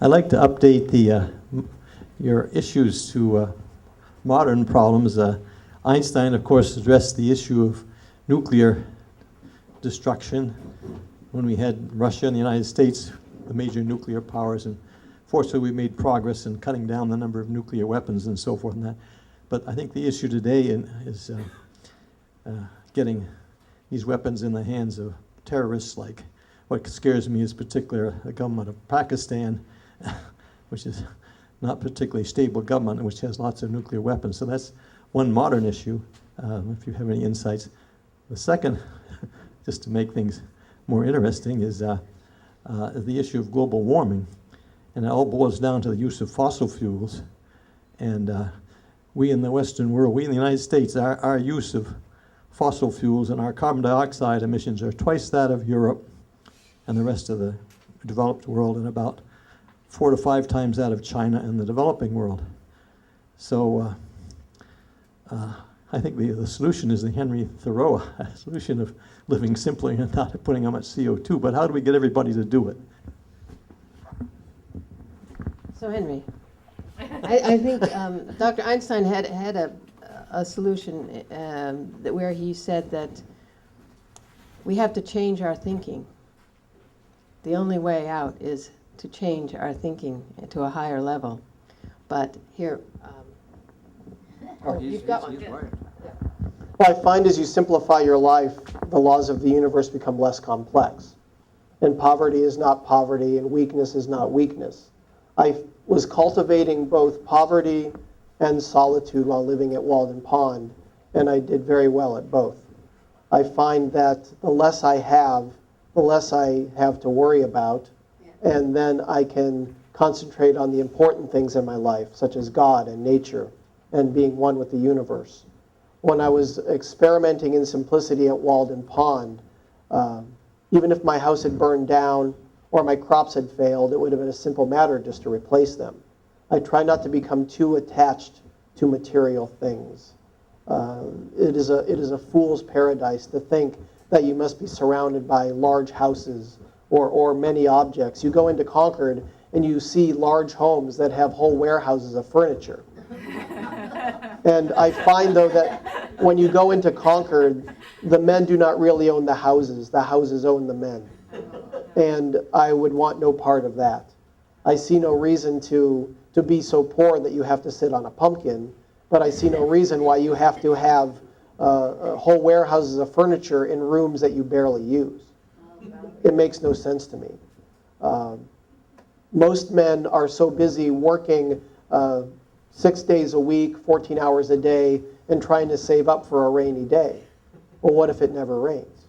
I'd like to update your issues to modern problems. Einstein, of course, addressed the issue of nuclear destruction when we had Russia and the United States, the major nuclear powers, and fortunately we made progress in cutting down the number of nuclear weapons and so forth and that. But I think the issue today is getting these weapons in the hands of terrorists. Like, what scares me is particularly the government of Pakistan, which is not particularly stable government, which has lots of nuclear weapons. So that's one modern issue, if you have any insights. The second, just to make things more interesting is the issue of global warming. And it all boils down to the use of fossil fuels. And we in the Western world, we in the United States, our use of fossil fuels and our carbon dioxide emissions are twice that of Europe and the rest of the developed world, and about 4 to 5 times that of China and the developing world. So I think the solution is the Henry Thoreau solution of living simply and not putting how much CO2, but how do we get everybody to do it? So Henry, I think Dr. Einstein had a solution where he said that we have to change our thinking. The only way out is to change our thinking to a higher level. But here, you've got one. Well, I find as you simplify your life, the laws of the universe become less complex. And poverty is not poverty, and weakness is not weakness. I was cultivating both poverty and solitude while living at Walden Pond, and I did very well at both. I find that the less I have, the less I have to worry about, and then I can concentrate on the important things in my life, such as God and nature, and being one with the universe. When I was experimenting in simplicity at Walden Pond, even if my house had burned down or my crops had failed, it would have been a simple matter just to replace them. I try not to become too attached to material things. It is a fool's paradise to think that you must be surrounded by large houses or many objects. You go into Concord and you see large homes that have whole warehouses of furniture. And I find, though, that when you go into Concord, the men do not really own the houses own the men. And I would want no part of that. I see no reason to be so poor that you have to sit on a pumpkin, but I see no reason why you have to have whole warehouses of furniture in rooms that you barely use. It makes no sense to me. Most men are so busy working 6 days a week, 14 hours a day, and trying to save up for a rainy day. Well, what if it never rains?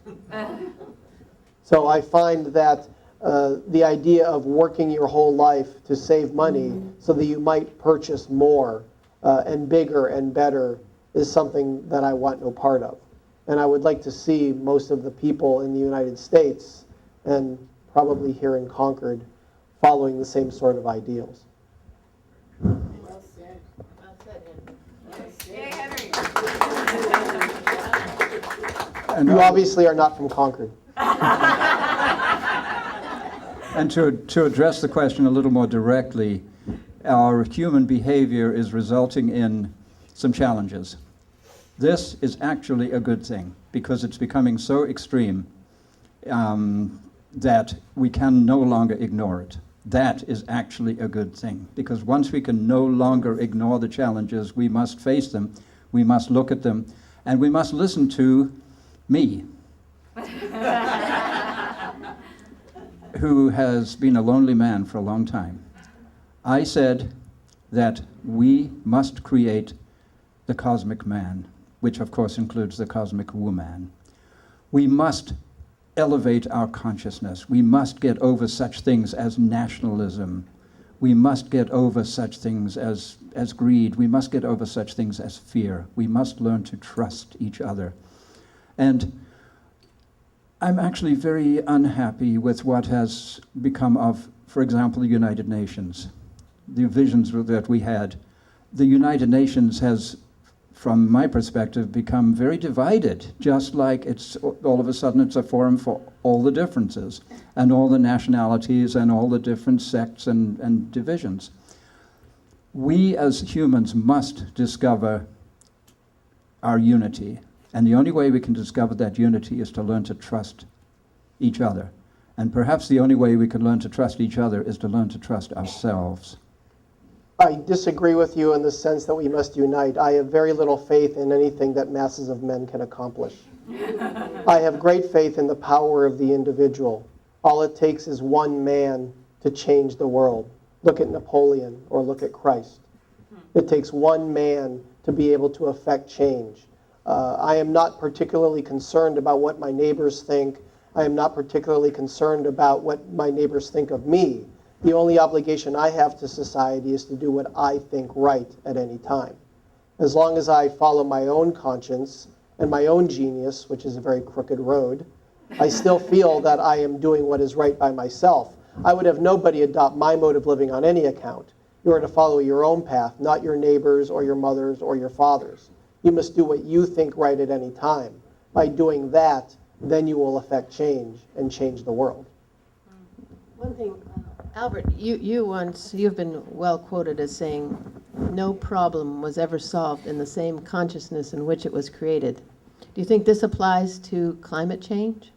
So I find that the idea of working your whole life to save money so that you might purchase more and bigger and better is something that I want no part of. And I would like to see most of the people in the United States, and probably here in Concord, following the same sort of ideals. Well said. Well said, Henry. And You obviously are not from Concord. And to address the question a little more directly, our human behavior is resulting in some challenges. This is actually a good thing because it's becoming so extreme that we can no longer ignore it. That is actually a good thing because once we can no longer ignore the challenges, we must face them, we must look at them, and we must listen to me. Who has been a lonely man for a long time. I said that we must create the cosmic man, which of course includes the cosmic woman. We must elevate our consciousness. We must get over such things as nationalism. We must get over such things as greed. We must get over such things as fear. We must learn to trust each other. And I'm actually very unhappy with what has become of, for example, the United Nations, the visions that we had. The United Nations has, from my perspective, become very divided, just like it's all of a sudden it's a forum for all the differences and all the nationalities and all the different sects and divisions. We as humans must discover our unity. And the only way we can discover that unity is to learn to trust each other. And perhaps the only way we can learn to trust each other is to learn to trust ourselves. I disagree with you in the sense that we must unite. I have very little faith in anything that masses of men can accomplish. I have great faith in the power of the individual. All it takes is one man to change the world. Look at Napoleon or look at Christ. It takes one man to be able to affect change. I am not particularly concerned about what my neighbors think. I am not particularly concerned about what my neighbors think of me. The only obligation I have to society is to do what I think right at any time. As long as I follow my own conscience and my own genius, which is a very crooked road, I still feel that I am doing what is right by myself. I would have nobody adopt my mode of living on any account. You are to follow your own path, not your neighbor's or your mother's or your father's. You must do what you think right at any time. By doing that, then you will affect change and change the world. One thing, Albert, you've been well quoted as saying, no problem was ever solved in the same consciousness in which it was created. Do you think this applies to climate change?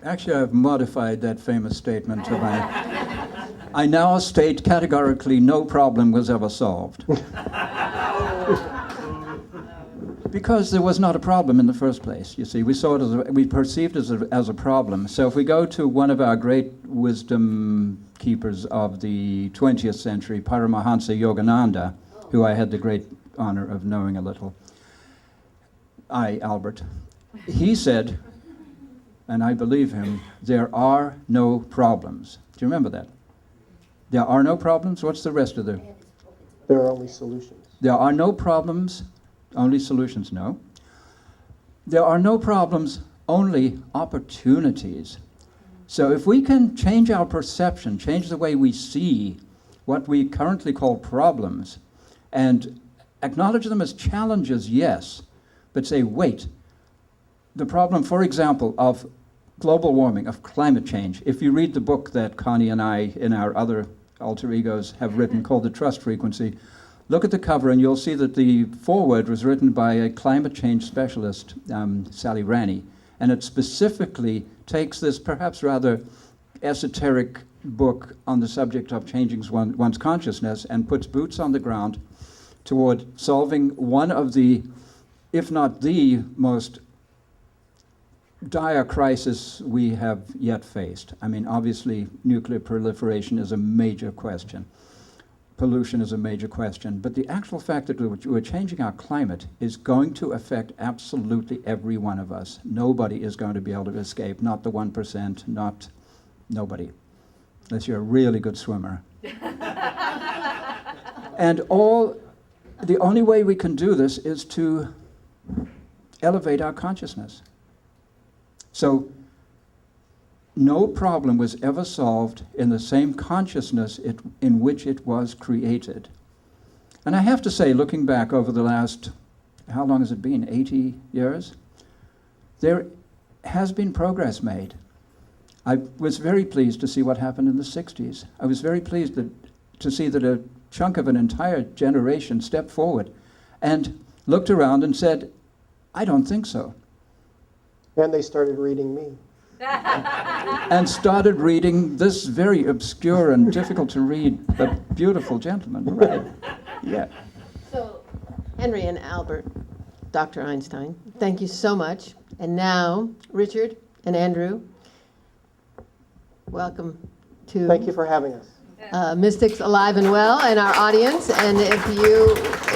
Actually, I've modified that famous statement to I now state categorically no problem was ever solved. Because there was not a problem in the first place, you see. We saw it we perceived it as a problem. So if we go to one of our great wisdom keepers of the 20th century, Paramahansa Yogananda, who I had the great honor of knowing a little, Albert, he said, and I believe him, there are no problems. Do you remember that? There are no problems? What's the rest of the... There are only solutions. There are no problems, only solutions, no. There are no problems, only opportunities. So if we can change our perception, change the way we see what we currently call problems, and acknowledge them as challenges, yes, but say, wait, the problem, for example, of global warming, of climate change, if you read the book that Connie and I, in our other alter egos, have written called The Trust Frequency, look at the cover and you'll see that the foreword was written by a climate change specialist, Sally Ranney, and it specifically takes this perhaps rather esoteric book on the subject of changing one's consciousness and puts boots on the ground toward solving one of the, if not the most dire crisis we have yet faced. I mean, obviously, nuclear proliferation is a major question. Pollution is a major question. But the actual fact that we're changing our climate is going to affect absolutely every one of us. Nobody is going to be able to escape, not the 1%, not nobody, unless you're a really good swimmer. And the only way we can do this is to elevate our consciousness. So no problem was ever solved in the same consciousness in which it was created. And I have to say, looking back over the last, how long has it been, 80 years? There has been progress made. I was very pleased to see what happened in the 60s. I was very pleased to see that a chunk of an entire generation stepped forward and looked around and said, I don't think so. And they started reading me. And started reading this very obscure and difficult to read, but beautiful gentleman. Right. Yeah. So, Henry and Albert, Dr. Einstein, thank you so much. And now, Richard and Andrew, welcome to... Thank you for having us. Mystics Alive and Well and our audience. And if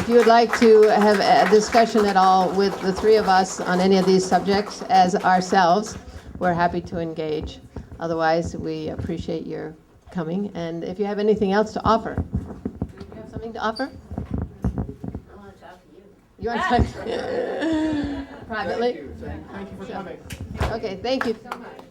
you would like to have a discussion at all with the three of us on any of these subjects as ourselves, we're happy to engage. Otherwise, we appreciate your coming. And if you have anything else to offer, do you have something to offer? I want to talk to you. You want to talk privately? Thank you for coming. Okay, thank you so much.